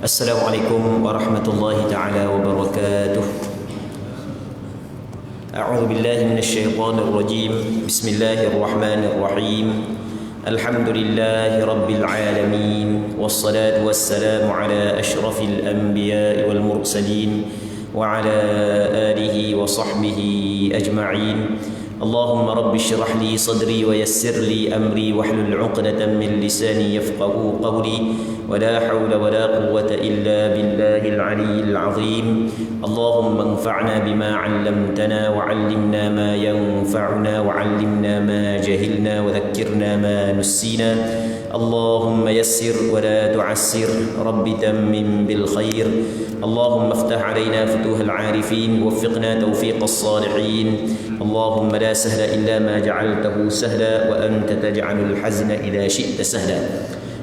Assalamualaikum warahmatullahi taala wabarakatuh. A'udzu billahi minasyaitonir rajim. Bismillahirrahmanirrahim. Alhamdulillahi rabbil alamin. Wassalatu wassalamu ala asyrafil anbiya'i wal mursalin wa ala alihi wa sahbihi ajma'in. Allahumma rabbi syrah li sadri wa yassir li amri wahlul 'uqdatam min lisani yafqahu qawli wa la hawla wa la quwwata illa billahil 'aliyyil 'azim. Allahumma anfa'na bima 'allamtana wa 'allimna ma yanfa'una wa 'allimna ma jahilna wa dhakkirna ma nussina. Allahumma yassir wa la tu'assir, rabbi tammim bil khair. Allahumma iftah 'alaina futuhal 'arifin waffiqna tawfiqas salihin. Allahumma la sahla illa ma ja'altahu sahla wa anta taj'alul hazna idza syi'ta sahla.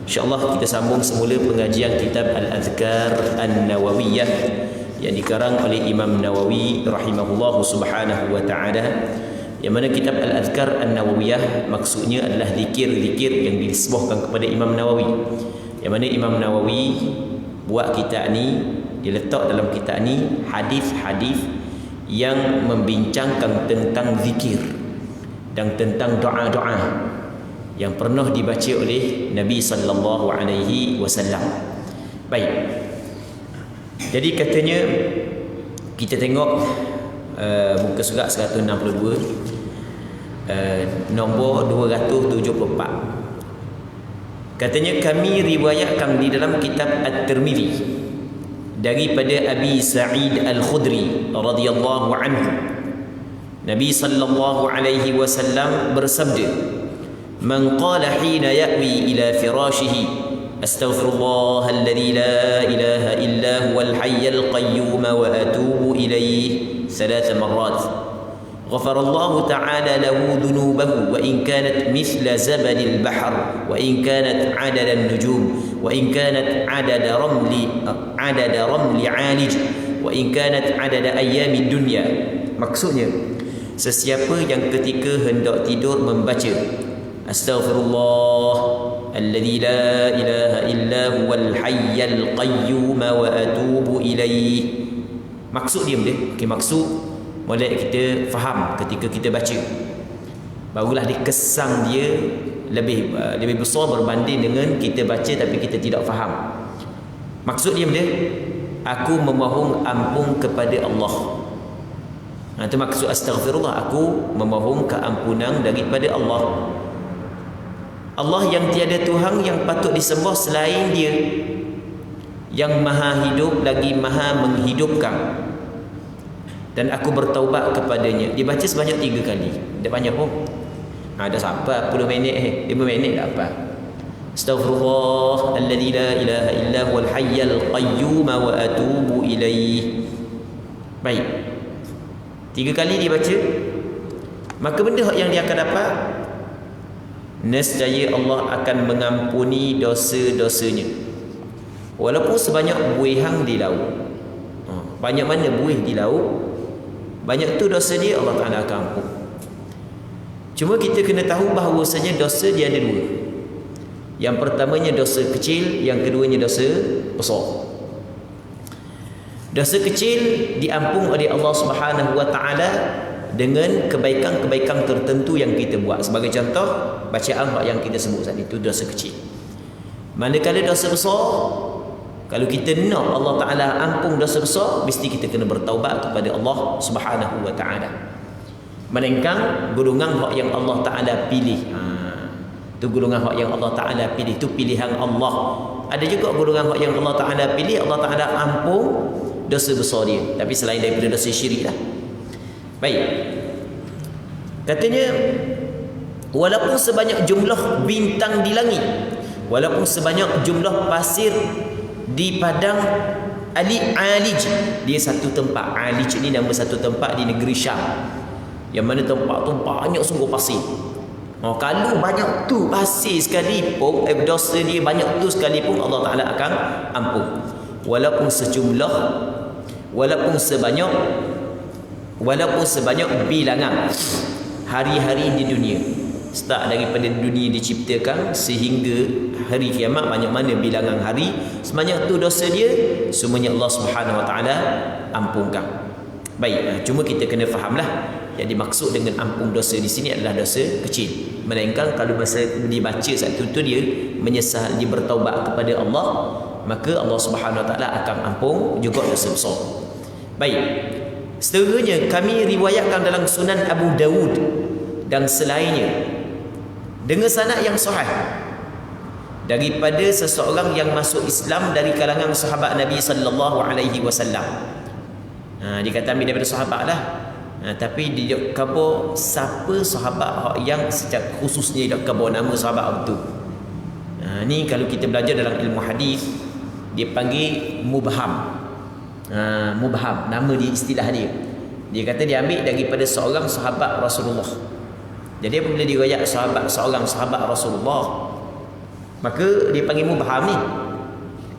InsyaAllah kita sambung semula pengajian kitab Al-Adhkar An-Nawawiyah yang dikarang oleh Imam Nawawi rahimahullahu subhanahu wa ta'ala. Yang mana kitab Al-Adhkar An-Nawawiyah maksudnya adalah zikir-zikir yang disebutkan kepada Imam Nawawi. Yang mana Imam Nawawi buat kitab ni, dia letak dalam kitab ni hadis-hadis yang membincangkan tentang zikir dan tentang doa-doa yang pernah dibaca oleh Nabi sallallahu alaihi wasallam. Baik. Jadi katanya kita tengok muka surat 162 nombor 274. Katanya kami riwayatkan di dalam kitab At-Tirmidzi daripada Abi Sa'id Al-Khudri radhiyallahu anhu. Nabi sallallahu alaihi wasallam bersabda, "Man qala hina ya'wi ila firashihi astaghfirullah alladhi la ilaha illa huwal hayyul qayyum wa atubu ilayhi 3 marrat غفر الله تعالى له ذنوبه وإن كانت مثل زبد البحر وإن كانت عدد النجوم وإن كانت عدد رمل عالج وإن كانت عدد أيام الدنيا." Maksudnya, sesiapa yang ketika hendak tidur membaca Astaghfirullah alladzi la ilaha illa huwal hayyul qayyum wa atubu ilaih. Maksud dia maksud mulai kita faham ketika kita baca, barulah dikesan dia lebih besar berbanding dengan kita baca tapi kita tidak faham. Maksud dia aku memohon ampun kepada Allah. Itu maksud astaghfirullah, aku memohon keampunan daripada Allah. Allah yang tiada Tuhan yang patut disembah selain dia, yang maha hidup lagi maha menghidupkan, dan aku bertaubat kepadanya. Dia baca sebanyak 3 kali. Tak banyak pun. Ada sampai 10 minit 5 minit tak apa. Astaghfirullah alladzi la ilaha illa huwal hayyul qayyum wa atubu ilaih. Baik. 3 kali dia baca, maka benda yang dia akan dapat, nescaya Allah akan mengampuni dosa-dosanya. Walaupun sebanyak buih di laut. Banyak mana buih di laut, banyak tu dosa dia Allah Ta'ala akan ampun. Cuma kita kena tahu bahawasanya dosa dia ada 2. Yang pertamanya dosa kecil, yang keduanya dosa besar. Dosa kecil diampun oleh Allah Subhanahu wa Ta'ala dengan kebaikan-kebaikan tertentu yang kita buat. Sebagai contoh, bacaan yang kita sebut tadi itu dosa kecil. Manakala dosa besar, kalau kita nak Allah Ta'ala ampun dosa besar, mesti kita kena bertaubat kepada Allah Subhanahu wa Ta'ala. Melainkan golongan yang Allah Ta'ala pilih. Itu golongan yang Allah Ta'ala pilih, itu pilihan Allah. Ada juga golongan yang Allah Ta'ala pilih, Allah Ta'ala ampun dosa besar dia, tapi selain daripada dosa syirik lah. Baik. Katanya, walaupun sebanyak jumlah bintang di langit, walaupun sebanyak jumlah pasir di padang Alij, dia satu tempat. Alij ni nama satu tempat di negeri Syam, yang mana tempat tu banyak sungguh pasir. Kalau banyak tu pasir sekalipun, dosa dia banyak tu sekalipun, Allah Ta'ala akan ampun. Walaupun sejumlah, walaupun sebanyak bilangan hari-hari di dunia. start daripada dunia diciptakan sehingga hari kiamat, banyak mana bilangan hari, sebanyak tu dosa dia semuanya Allah Subhanahu Wa Taala ampunkan. Baik, cuma kita kena fahamlah, yang dimaksud dengan ampun dosa di sini adalah dosa kecil. Melainkan kalau masa dibaca satu tu dia menyesal, dia bertaubat kepada Allah, maka Allah Subhanahu Wa Taala akan ampun juga dosa besar. Baik. Seterusnya kami riwayatkan dalam Sunan Abu Dawud dan selainnya dengan sanad yang sahih daripada seseorang yang masuk Islam dari kalangan sahabat Nabi sallallahu alaihi wasallam. Dia kata ambil daripada sahabat lah. Tapi dia khabar siapa sahabat yang secara khususnya dia khabar nama sahabat itu. Ni kalau kita belajar dalam ilmu hadis dia panggil mubham. Mubham, nama dia, istilah dia. Dia kata dia ambil daripada seorang sahabat Rasulullah. Jadi apabila diriwayat seorang sahabat Rasulullah, maka dia panggil mubham ni.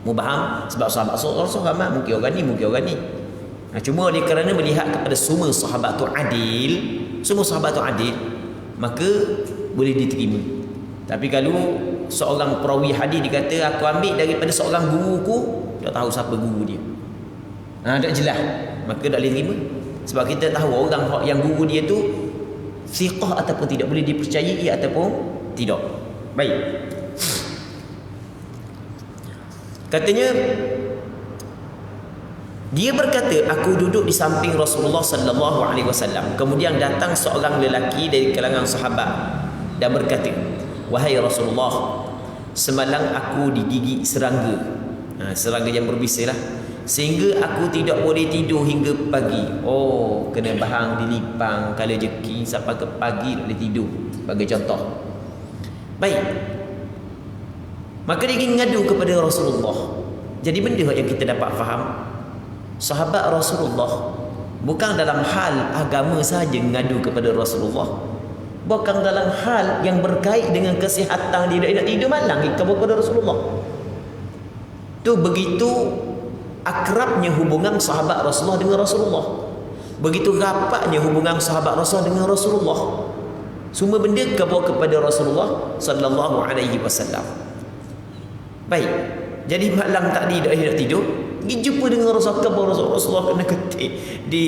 Mubham sebab sahabat Rasulullah mungkin orang ni, mungkin orang ni. Cuma oleh kerana melihat kepada semua sahabat tu adil, semua sahabat tu adil, maka boleh diterima. Tapi kalau seorang perawi hadis dikata aku ambil daripada seorang guruku, tak tahu siapa guru dia. Tak jelas, maka tak boleh terima. Sebab kita tahu orang yang guru dia tu thiqah ataupun tidak, boleh dipercayai ataupun tidak. Baik. Katanya dia berkata, aku duduk di samping Rasulullah sallallahu alaihi wasallam. Kemudian datang seorang lelaki dari kalangan sahabat dan berkata, wahai Rasulullah, semalam aku digigit serangga. Serangga yang berbisa lah, sehingga aku tidak boleh tidur hingga pagi. Kena bahang dilipang kalau jeki sampai ke pagi tak boleh tidur, bagi contoh. Baik, maka dia ingin ngadu kepada Rasulullah. Jadi benda yang kita dapat faham, sahabat Rasulullah bukan dalam hal agama saja ngadu kepada Rasulullah, bukan dalam hal yang berkait dengan kesihatan dia nak tidur malam kepada Rasulullah. Tu begitu akrabnya hubungan sahabat Rasulullah dengan Rasulullah, begitu rapatnya hubungan sahabat Rasulullah dengan Rasulullah. Semua benda khabar kepada Rasulullah sallallahu alaihi wasallam. Baik, jadi malam tadi dah nak tidur, pergi jumpa dengan Rasulullah, khabar Rasulullah kena ketik di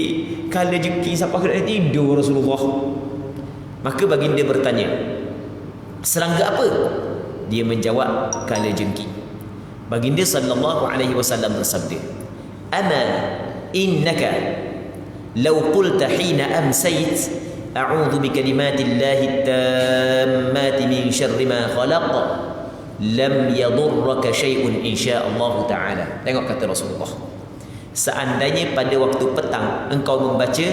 kala jeki sampai kena tidur Rasulullah. Maka baginda bertanya, serangga apa? Dia menjawab, kala jengking. Baginda sallallahu alaihi wasallam bersabda, "Ama innaka law qulta hina amsayt a'udzu bi kalimatillahi tammati min syarri ma khalaq lam yadurraka syai'un insyaallah ta'ala." Tengok kata Rasulullah, seandainya pada waktu petang engkau membaca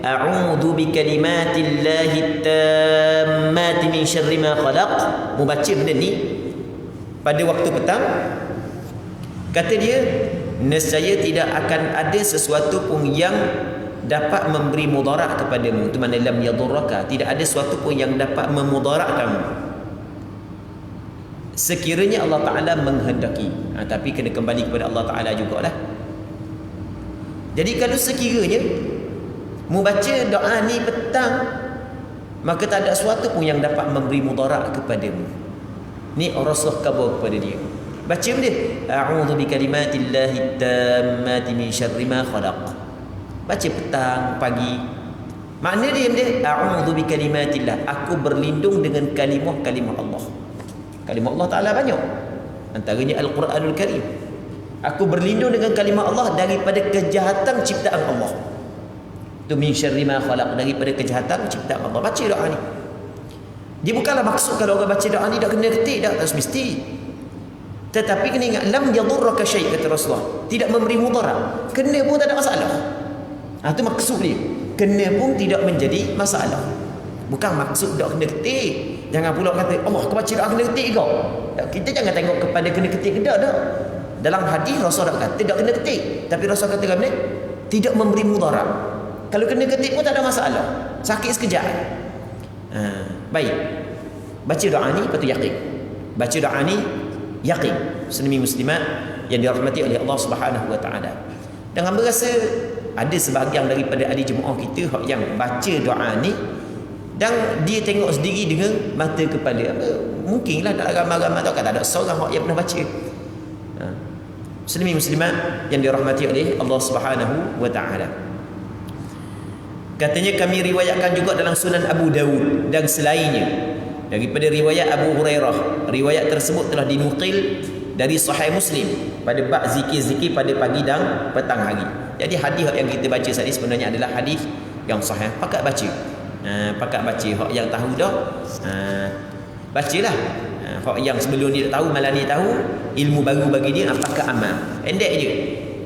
a'udzu bi kalimatillahi tammati min syarri ma khalaq, membaca benda ni pada waktu petang, kata dia, nescaya tidak akan ada sesuatu pun yang dapat memberi mudarat kepadamu. Itu makna lam yadurraka, tidak ada sesuatu pun yang dapat memudaratkanmu sekiranya Allah Ta'ala menghendaki. Tapi kena kembali kepada Allah Ta'ala jugalah. Jadi kalau sekiranya membaca doa ni petang, maka tak ada sesuatu pun yang dapat memberi mudarat kepadamu. Ni Rasulullah khabar kepada dia. Baca benda, a'udzu bi kalimatillahi tammati min syarri ma khalaq. Baca petang, pagi. Makna dia benda, a'udzu bi kalimatillah, aku berlindung dengan kalimah-kalimah Allah. Kalimah Allah Ta'ala banyak, antaranya Al-Quranul Karim. Aku berlindung dengan kalimah Allah daripada kejahatan ciptaan Allah. Tu min syarri ma khalaq, daripada kejahatan ciptaan Allah. Baca doa ni. Dia bukanlah maksud kalau orang baca doa ni dah kena ketik dah, tak semesti. Tetapi kena ingat, lam yadurraka syai', kata Rasulullah, tidak memberi mudarat. Kena pun tak ada masalah. Itu maksud dia. Kena pun tidak menjadi masalah. Bukan maksud dah kena ketik. Jangan pula kata, Allah kau baca doa kena ketik kau. Kita jangan tengok kepada kena ketik ke tak. Dalam hadis Rasulullah kata tidak kena ketik, tapi Rasulullah kata apa ni? Tidak memberi mudarat. Kalau kena ketik pun tak ada masalah. Sakit sekejap. Baik. Baca doa ni patut yakin. Baca doa ni yakin. Muslimin muslimat yang dirahmati oleh Allah Subhanahu wa taala. Dan hamba rasa ada sebahagian daripada ahli jemaah kita yang baca doa ni Dan dia tengok sendiri dengan mata kepala. Mungkinlah dalam ramai-ramai tu tak ada seorang orang yang pernah baca. Muslimin muslimat yang dirahmati oleh Allah Subhanahu wa taala. Katanya kami riwayatkan juga dalam Sunan Abu Dawud dan selainnya daripada riwayat Abu Hurairah. Riwayat tersebut telah dinukil dari Sahih Muslim pada bab zikir-zikir pada pagi dan petang hari. Jadi hadis yang kita baca tadi sebenarnya adalah hadis yang sahih. Pakat baca. Pakat baca. Hak yang tahu dah, bacalah. Hak yang sebelum ni tahu, malam ni tahu, ilmu baru bagi dia, pakat amal. Endek je.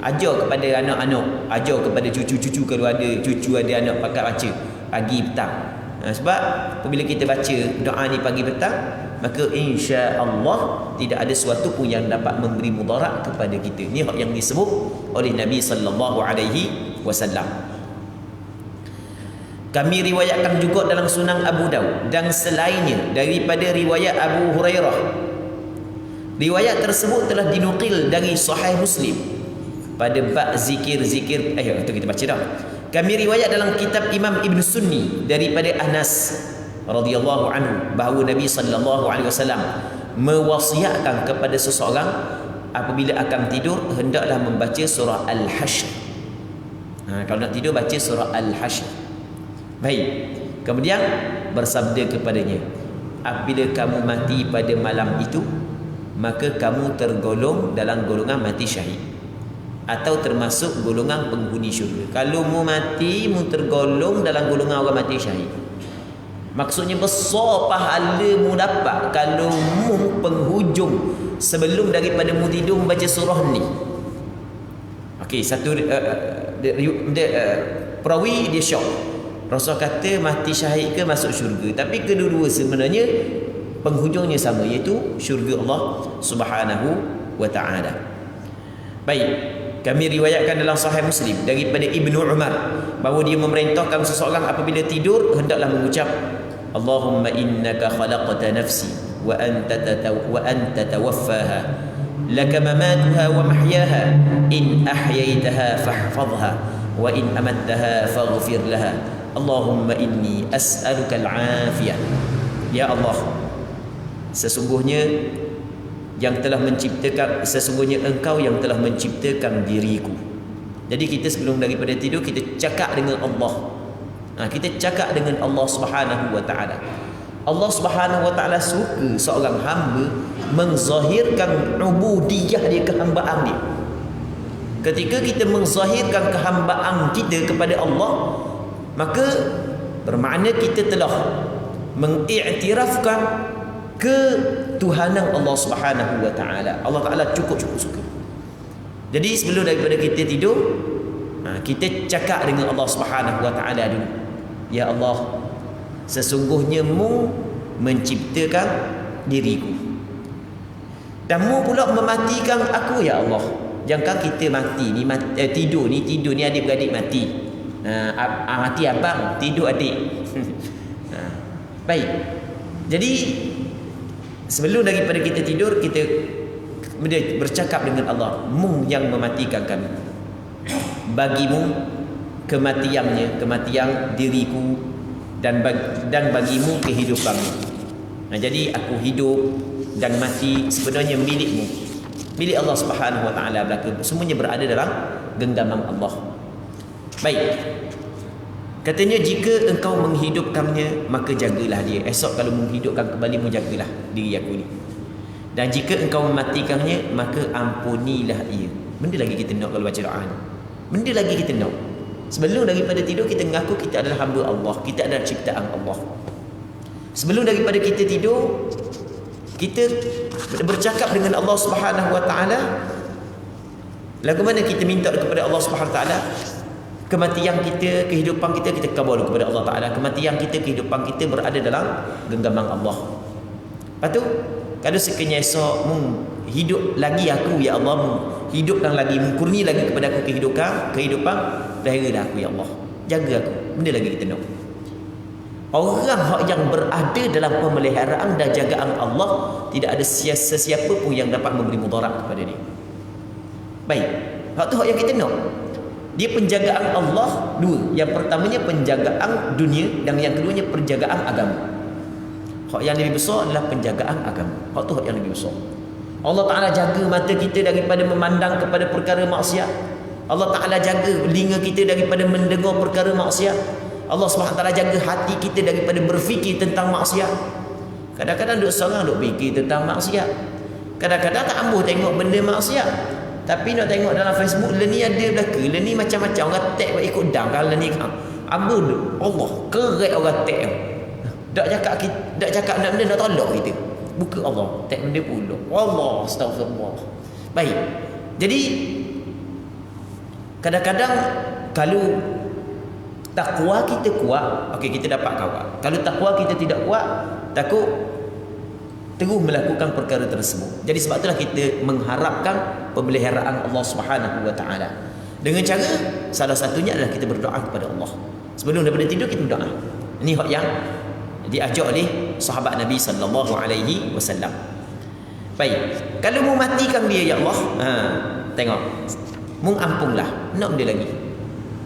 Ajar kepada anak-anak, ajar kepada cucu-cucu kalau ada cucu ada anak, pakat baca pagi petang. Sebab apabila kita baca doa ni pagi petang, maka insya-Allah tidak ada sesuatu pun yang dapat memberi mudarat kepada kita. Ni hak yang disebut oleh Nabi sallallahu alaihi wasallam. Kami riwayatkan juga dalam Sunan Abu Dawud dan selainnya daripada riwayat Abu Hurairah. Riwayat tersebut telah dinukil dari Sahih Muslim pada bab zikir-zikir. Itu kita baca dah. Kami riwayat dalam kitab Imam Ibn Sunni daripada Anas radhiyallahu anhu bahawa Nabi sallallahu alaihi wasallam mewasiatkan kepada seseorang apabila akan tidur hendaklah membaca surah Al-Hashr. Kalau nak tidur baca surah Al-Hashr. Baik. Kemudian bersabda kepadanya, apabila kamu mati pada malam itu, maka kamu tergolong dalam golongan mati syahid atau termasuk golongan penghuni syurga. Kalau mu mati, mu tergolong dalam golongan orang mati syahid. Maksudnya besar pahala mu dapat kalau mu penghujung sebelum daripada mu tidur membaca surah ni. Okey, satu perawi dia syok. Rasul kata mati syahid ke masuk syurga, tapi kedua-dua sebenarnya penghujungnya sama, iaitu syurga Allah Subhanahu wa taala. Baik, kami riwayatkan dalam Sahih Muslim daripada Ibnu Umar bahawa dia memerintahkan seseorang apabila tidur hendaklah mengucap Allahumma innaka khalaqta nafsi wa anta tawaffaha laka mamatuha wa mahyaha in ahyaitaha fahfazha wa in amattaha faghfir laha Allahumma inni as'aluka al-afiyah. Ya Allah, sesungguhnya engkau yang telah menciptakan diriku. Jadi kita sebelum daripada tidur kita cakap dengan Allah. Kita cakap dengan Allah Subhanahu wa taala. Allah Subhanahu wa taala suka seorang hamba menzahirkan ubudiyah dia, kehambaan dia. Ketika kita menzahirkan kehambaan kita kepada Allah, maka bermakna kita telah mengiktirafkan ketuhanan Allah Subhanahu wa taala. Allah Taala cukup suka. Jadi sebelum daripada kita tidur, kita cakap dengan Allah Subhanahu wa taala dulu. Ya Allah, sesungguhnya mu menciptakan diriku. Dan mu pula mematikan aku, ya Allah. Jangan kita mati ni tidur ni adik-beradik mati. Mati abang, tidur adik. Baik. Jadi sebelum daripada kita tidur, kita bercakap dengan Allah, mu yang mematikan kami. Bagimu kematian diriku dan bagimu kehidupanmu. Jadi aku hidup dan mati sebenarnya milikmu, milik Allah Subhanahu wa taala belaka. Semuanya berada dalam genggaman Allah. Baik. Katanya jika engkau menghidupkannya, maka jagalah dia. Esok kalau menghidupkan kembali, menjagalah diri aku ni. Dan jika engkau mematikannya, maka ampunilah ia. Benda lagi kita nak kalau baca doa ni. Benda lagi kita nak. Sebelum daripada tidur kita mengaku kita adalah hamba Allah, kita adalah ciptaan Allah. Sebelum daripada kita tidur, kita bercakap dengan Allah Subhanahu wa taala. Lagu mana kita minta kepada Allah Subhanahu wa taala? Kematian kita, kehidupan kita kabul kepada Allah Ta'ala. Kematian kita, kehidupan kita berada dalam genggaman Allah. Lepas tu, kalau sekiranya esok hidup lagi aku, ya Allah, hidupkan lagi, kurni lagi kepada aku kehidupan, peliharalah aku, ya Allah. Jaga aku. Benda lagi kita nak. Orang yang berada dalam pemeliharaan dan jagaan Allah, tidak ada sesiapa pun yang dapat memberi mudarat kepada dia. Baik. Hak tu hak yang kita nak. Dia penjagaan Allah dua. Yang pertamanya penjagaan dunia dan yang keduanya penjagaan agama. Hak yang lebih besar adalah penjagaan agama. Hak tu hak yang lebih besar. Allah Ta'ala jaga mata kita daripada memandang kepada perkara maksiat. Allah Ta'ala jaga telinga kita daripada mendengar perkara maksiat. Allah SWT jaga hati kita daripada berfikir tentang maksiat. Kadang-kadang duk seorang duk fikir tentang maksiat. Kadang-kadang tak ambuh tengok benda maksiat, tapi nak tengok dalam Facebook ni ada belaka, ni macam-macam orang tag buat ikut dang kalau ni ambuh Allah kerek orang tag. Tak cakap nak benda nak tolak kita. Buka Allah tag benda pula. Allah astagfirullah. Baik. Jadi kadang-kadang kalau takwa kita kuat, okey kita dapat kawan. Kalau takwa kita tidak kuat, takut terus melakukan perkara tersebut. Jadi sebab itulah kita mengharapkan pemeliharaan Allah Subhanahu wa taala. Dengan cara salah satunya adalah kita berdoa kepada Allah. Sebelum daripada tidur kita berdoa. Ini hak yang diajar oleh sahabat Nabi sallallahu alaihi wasallam. Baik. Kalau mau matikan dia ya Allah, tengok. Mung ampunlah. Nak benda lagi.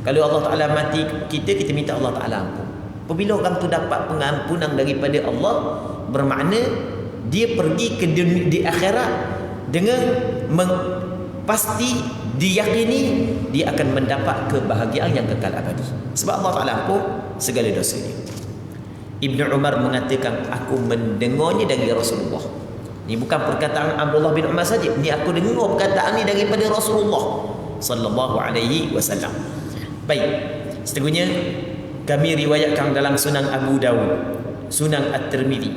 Kalau Allah Taala mati kita minta Allah Taala ampun. Apabila orang tu dapat pengampunan daripada Allah, bermakna dia pergi ke dunia, di akhirat dengan pasti diyakini dia akan mendapat kebahagiaan yang kekal abadi. Sebab Allah Taala ampun segala dosa dia. Ibnu Umar mengatakan, aku mendengarnya dari Rasulullah. Ini bukan perkataan Abdullah bin Umar saja. Ini aku dengar perkataan ini daripada Rasulullah sallallahu alaihi wasallam. Baik. Seterusnya kami riwayatkan dalam Sunan Abu Dawud, Sunan At-Tirmidzi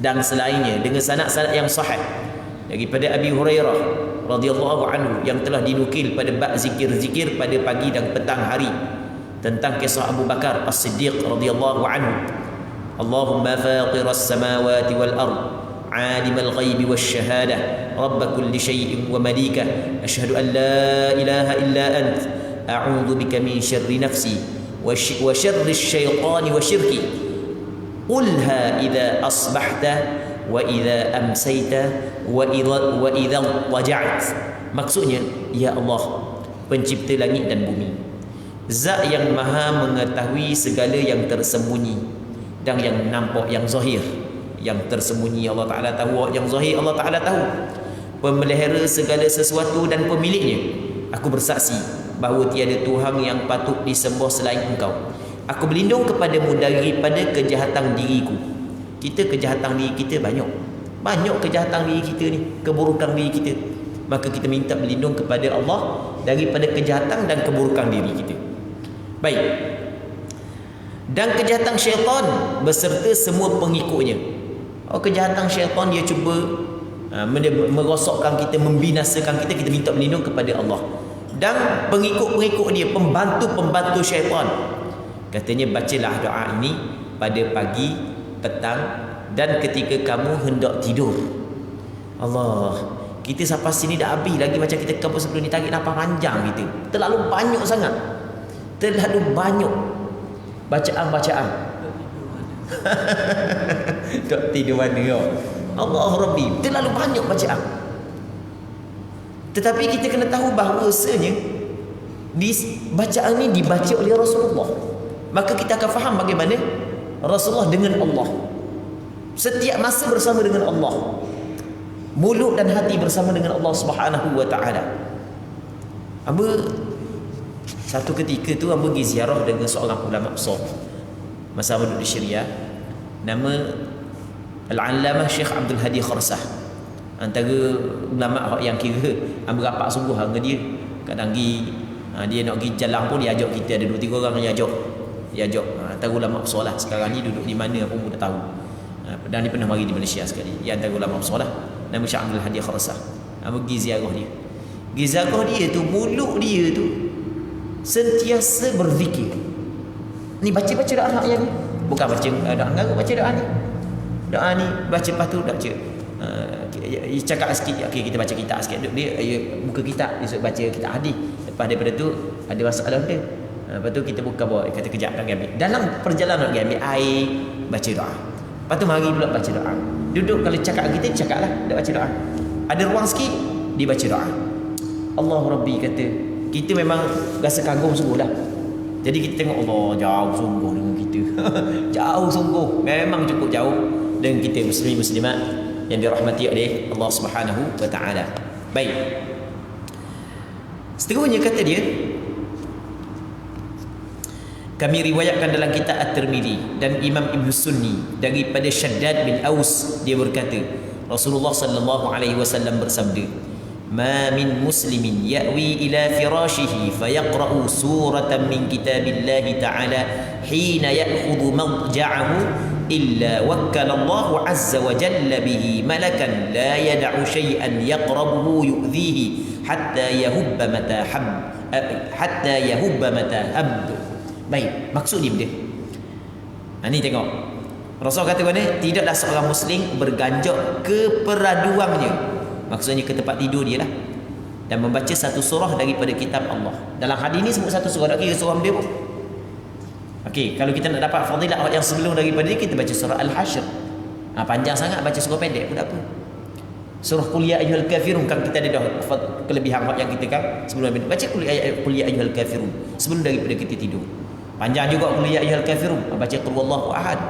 dan selainnya dengan sanad-sanad yang sahih daripada Abi Hurairah radhiyallahu anhu yang telah dinukil pada bab zikir-zikir pada pagi dan petang hari tentang kisah Abu Bakar As-Siddiq radhiyallahu anhu. Allahumma fatiras samawati wal ard alimul ghaibi wasyahadah rabb kulli syai'in wa malikah asyhadu an la ilaha illa ant a'udzu bika min syarri nafsi wa syarri syaitani wa syirki. Qulha idza asbahta wa idza amsayta wa idza waja'at. Maksudnya, ya Allah, pencipta langit dan bumi, zat yang maha mengetahui segala yang tersembunyi dan yang nampak, yang zahir. Yang tersembunyi Allah Ta'ala tahu, yang zahir Allah Ta'ala tahu. Pemelihara segala sesuatu dan pemiliknya. Aku bersaksi bahawa tiada Tuhan yang patut disembah selain Engkau. Aku berlindung kepadamu daripada kejahatan diriku. Kita kejahatan diri kita banyak. Banyak kejahatan diri kita ni, keburukan diri kita. Maka kita minta berlindung kepada Allah daripada kejahatan dan keburukan diri kita. Baik. Dan kejahatan syaitan beserta semua pengikutnya. Kejahatan syaitan dia cuba merosakkan kita, membinasakan kita. Kita minta berlindung kepada Allah. Dan pengikut-pengikut dia, pembantu-pembantu syaitan. Katanya bacalah doa ini pada pagi, petang dan ketika kamu hendak tidur. Allah, kita sampai sini dah habis lagi macam kita kampus sebelum ni, tarik nafas panjang kita. Terlalu banyak sangat. Terlalu banyak bacaan-bacaan. Tak tidur mana ya. Allah Rabbi, terlalu banyak bacaan. Tetapi kita kena tahu bahawasanya bacaan ini dibaca oleh Rasulullah. Maka kita akan faham bagaimana Rasulullah dengan Allah. Setiap masa bersama dengan Allah. Mulut dan hati bersama dengan Allah Subhanahu wa taala. Satu ketika tu hamba pergi ziarah dengan seorang ulama besar. Masa hamba duduk di Syria, nama Al-Allamah Syekh Abdul Hadi Kharsah. Antara ulama yang kira hamba rapat sungguh dengan dia. Kadang dia nak pergi jalan pun dia ajak kita, ada 2-3 orang yang ajak. Antara ulama besar lah. Sekarang ni duduk di mana pun dah tahu. Dan dia pernah mari di Malaysia sekali. Dia antara ulama besar lah. Nama Syekh Abdul Hadi Kharsah. Pergi ziarah dia. Pergi ziarah dia tu, mulut dia tu sentiasa berzikir. Ni baca-baca doa yang ni. Bukan baca doa ngaru, baca doa ni. Doa ni baca, lepas tu baca. Cakap sikit, okay, kita baca kitab sikit. Dia buka kitab, dia baca kitab hadis. Lepas daripada tu ada masalah dia. Lepas tu kita buka bawah, kata kejap nak ambil. Dalam perjalanan nak ambil air, baca doa. Lepas tu mari pula baca doa. Duduk kalau cakap kita, cakaplah, dak baca doa. Ada ruang sikit, dia baca doa. Allah Rabbi kata, kita memang rasa kagum sungguh lah. Jadi kita tengok Allah jauh sungguh dengan kita. Jauh sungguh, memang cukup jauh dengan kita muslimin-muslimat yang dirahmati oleh Allah Subhanahu wa taala. Baik. Seterusnya kata dia, kami riwayatkan dalam kitab At-Tirmidzi dan Imam Ibn Sunni daripada Shaddad bin Aus, dia berkata Rasulullah sallallahu alaihi wasallam bersabda, "Ma min muslimin ya'wi ila firashihi fayaqra'u suratan min kitabillahi ta'ala hina ya'khudhu madja'ahu illa wakkala Allah 'azza wa jalla bihi malakan la yad'u shay'an yaqrabuhu yu'dhihi hatta yahubba mata hab." Baik, maksud dia benda. Ni tengok. Rasul kata mana? Tidaklah seorang muslim berganjak ke peraduannya. Maksudnya ke tempat tidur dia lah. Dan membaca satu surah daripada kitab Allah. Dalam hadis ni sebut satu surah, tak kira surah dia pun. Okey, kalau kita nak dapat fadilah yang sebelum daripada dia, kita baca surah Al-Hashr. Panjang sangat, baca surah pendek pun tak apa. Surah Qul ya ayyuhal kafirun kan kita ada dah kelebihan yang kita kan sebelum baca Qul ya ayyuhal kafirun sebelum daripada kita tidur. Panjang juga Qul ya ayyuhal kafirun, baca Qul huwallahu ahad.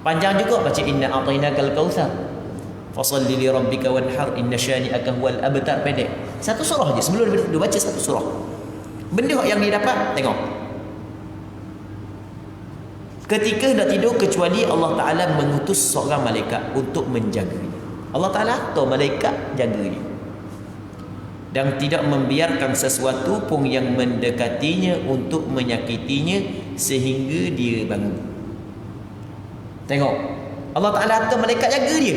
Panjang juga baca Inna a'tainakal kautsar fasalli li rabbika wanhar inna syani'aka huwal abtar, pendek. Satu surah je sebelum daripada tidur, baca satu surah. Benda yang dia dapat, tengok. Ketika nak tidur, kecuali Allah Ta'ala mengutus seorang malaikat untuk menjaga dia. Allah Ta'ala atau malaikat jaga dia dan tidak membiarkan sesuatu pun yang mendekatinya untuk menyakitinya sehingga dia bangun. Tengok, Allah Ta'ala atau malaikat jaga dia.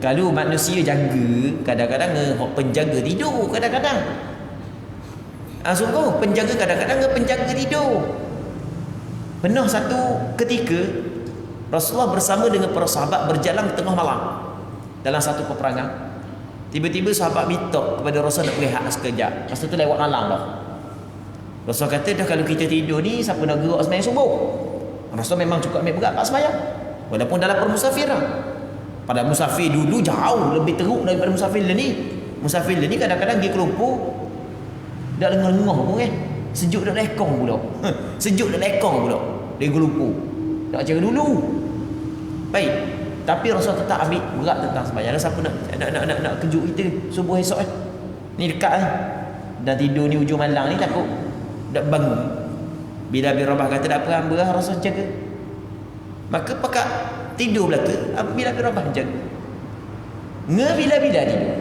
Kalau manusia jaga, kadang-kadang penjaga tidur, kadang-kadang sungguh penjaga kadang-kadang penjaga tidur. Pernah satu ketika Rasulullah bersama dengan para sahabat berjalan tengah malam dalam satu peperangan. Tiba-tiba sahabat minta kepada Rasul nak berehat sekejap. Masa tu lewat malam dah. Rasul kata dah kalau kita tidur ni siapa nak gerak sembahyang subuh? Rasul memang cukup ambil berat kat sembahyang. Walaupun dalam permusafiran. Pada musafir dulu jauh lebih teruk daripada musafir ni. Musafir ni kadang-kadang dia kelumpur dak lengah-lengah pun kan. Sejuk dak lekong pula. Sejuk dak lekong pula. Dia kelumpur. Tak cara dulu. Baik. Tapi Rasul tetap ambil berat tentang sembahyang. Siapa nak kejut kita subuh esok ni dekat dan tidur ni hujung malam ni takut tak bangun. Bila Rabah kata tak apa hamba Rasul jaga. Maka pakak tidur belaka bila Rabah jaga. Ngebila-bila tidur.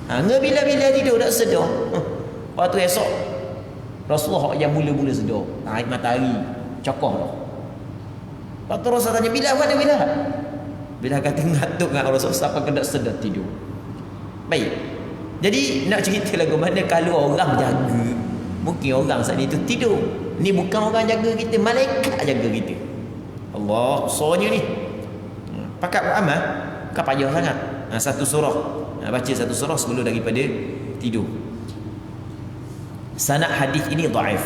Ngebila-bila tidur tak sedar. Lepas tu esok Rasulullah yang mula-mula sedar. Naik matahari cokoh dah. Lepas tu Rasul tanya, bila mana bila? Bila kata ngatuk dengan Rasul sampai kena sedar tidur. Baik. Jadi nak cerita lagu mana kalau orang jaga, mungkin orang saat itu tidur. Ni bukan orang jaga kita, malaikat jaga kita. Allah, soalnya ni. Pakat beramal, bukan payah sangat. Satu surah. Baca satu surah sebelum daripada tidur. Sanad hadis ini dhaif.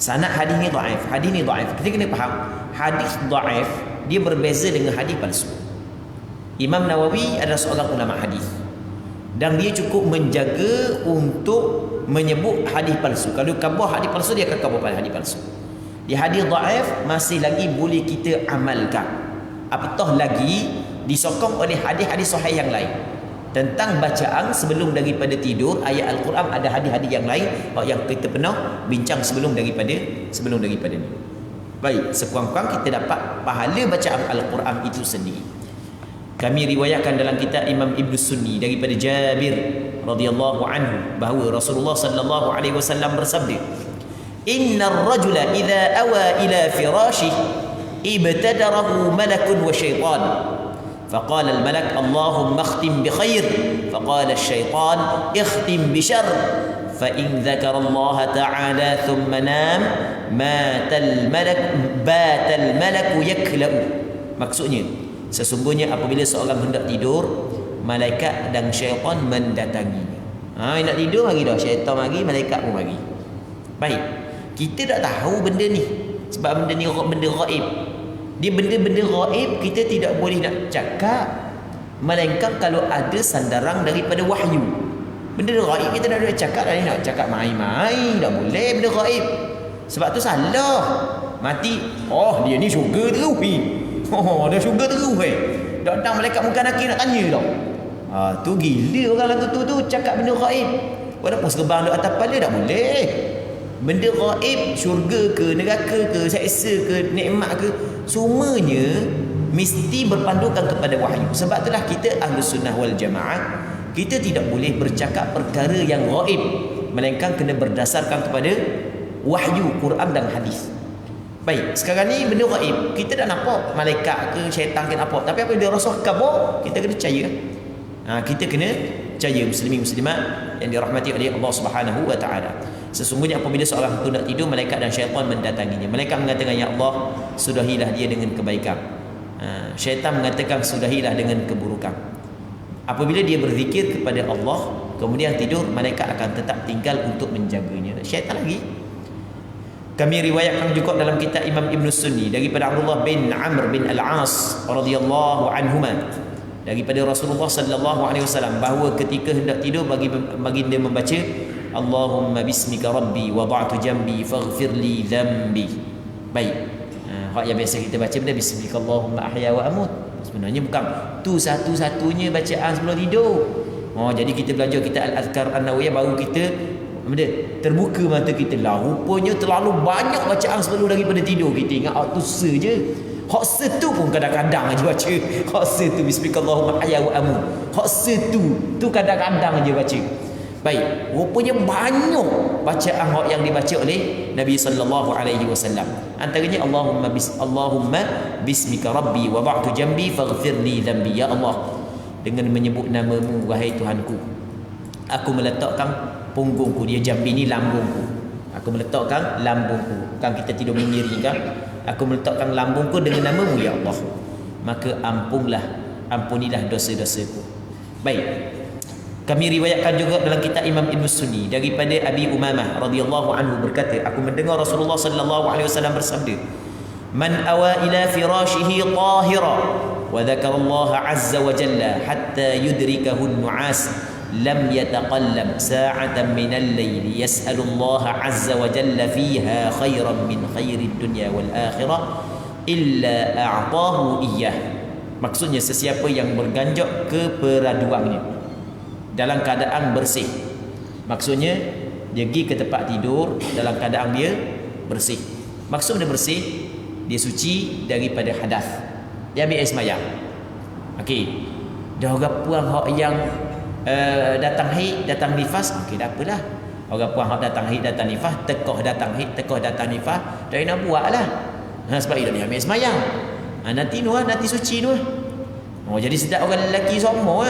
Sanad hadis ni dhaif. Hadis ni dhaif. Kita kena faham, hadis dhaif dia berbeza dengan hadis palsu. Imam Nawawi adalah seorang ulama hadis dan dia cukup menjaga untuk menyebut hadis palsu. Kalau khabar hadis palsu, dia akan khabar pada hadis palsu. Di hadis dhaif masih lagi boleh kita amalkan. Apatah lagi disokong oleh hadis-hadis sahih yang lain tentang bacaan sebelum daripada tidur ayat Al-Quran. Ada hadis-hadis yang lain yang kita pernah bincang sebelum daripada ni. Baik, sekurang-kurang kita dapat pahala bacaan Al-Quran itu sendiri. Kami riwayatkan dalam kitab Imam Ibn Sunni daripada Jabir radhiyallahu anhu bahawa Rasulullah sallallahu alaihi wasallam bersabda, "Innar rajula idza awa ila firashihi ibtadarahu malakun wa syaitan." فقال الملك اللهم اختم بخير فقال الشيطان اختم بشر فإن ذكر الله تعالى ثم نام بات الملك يكلأ. Maksudnya sesungguhnya apabila seorang hendak tidur, malaikat dan syaitan mendatanginya. Nak tidur mari dah, syaitan mari, malaikat pun mari. Baik, kita tak tahu benda ni sebab benda ni benda gaib. Dia benda-benda gaib kita tidak boleh nak cakap melainkan kalau ada sandaran daripada wahyu. Benda gaib kita dah cakap dah, nak cakap main-main tak boleh benda gaib. Sebab tu salah. Mati, oh dia ni syurga terus. Oh, dia syurga terus. Datang malaikat muka nakir nak tanya tau. Tu gila orang lagu tu cakap benda gaib. Walaupun serbang duk atas kepala tak boleh. Benda gaib, syurga ke, neraka ke, seksa ke, nikmat ke, semuanya mesti berpandukan kepada wahyu. Sebab itulah kita Ahlus Sunnah wal Jamaah, kita tidak boleh bercakap perkara yang gaib, melainkan kena berdasarkan kepada wahyu Quran dan hadis. Baik, sekarang ni benda gaib, kita dah nampak malaikat ke, syaitan ke apa, tapi apa dia rasa khabar, kita kena percaya. Kita kena percaya, muslimin muslimat yang dirahmati oleh Allah Subhanahu wa taala. Sesungguhnya apabila seorang itu nak tidur, malaikat dan syaitan mendatanginya. Malaikat mengatakan, ya Allah, sudahilah dia dengan kebaikan. Syaitan mengatakan, sudahilah dengan keburukan. Apabila dia berzikir kepada Allah kemudian tidur, malaikat akan tetap tinggal untuk menjaganya. Syaitan lagi. Kami riwayatkan juga dalam kitab Imam Ibn Sunni daripada Abdullah bin Amr bin Al-As radhiyallahu anhuma, daripada Rasulullah sallallahu alaihi wasallam, bahawa ketika hendak tidur baginda membaca, Allahumma bismika rabbi wada'tu jambi faghfirli dhanbi. Baik. Hak yang biasa kita baca benda bismika Allahumma ahya wa amut. Sebenarnya bukan tu satu-satunya bacaan sebelum tidur. Jadi kita belajar kita Al-Azkar An-Nawawiyah baru kita benda terbuka mata kita lah. Rupanya terlalu banyak bacaan sebelum daripada tidur. Kita ingat tu saja. Hak setu pun kadang-kadang aja baca. Hak setu bismika Allahumma ahya wa amut. Hak setu tu kadang-kadang aja baca. Baik, rupanya banyak bacaan yang dibaca oleh Nabi sallallahu alaihi wasallam. Antaranya Allahumma bismika rabbi wada'tu jambi faghfirli dhanbi. Ya Allah, dengan menyebut namamu wahai Tuhanku, aku meletakkan punggungku, dia jambi ni lambungku. Aku meletakkan lambungku. Kan kita tidur mengiring kan? Aku meletakkan lambungku dengan namamu ya Allah. Maka ampunilah dosa-dosaku. Baik. Kami riwayatkan juga dalam kitab Imam Ibn Sunni daripada Abi Umamah radhiyallahu anhu berkata, aku mendengar Rasulullah sallallahu alaihi wasallam bersabda, man awa ila firashihi tahira wa dzakara Allah azza wa jalla hatta yudrikahu an-nu'as lam yataqallam sa'atan min al-layl yas'alu Allah azza wa jalla fiha khairan min khairid dunya wal akhirah illa a'tahu iyyah. Maksudnya sesiapa yang berganjak ke peraduannya dalam keadaan bersih. Maksudnya dia pergi ke tempat tidur dalam keadaan dia bersih. Maksud dia bersih, dia suci daripada hadas. Dia ambil air semayang. Okey. Dah orang puang hak yang datang haid, datang nifas, okey dah apalah. Orang puang hak datang haid, datang nifas, tekoh datang haid, tekoh datang nifas, dari nak buatlah. Sebab dia ambil sembahyang. Nanti suci jadi setiap orang lelaki semua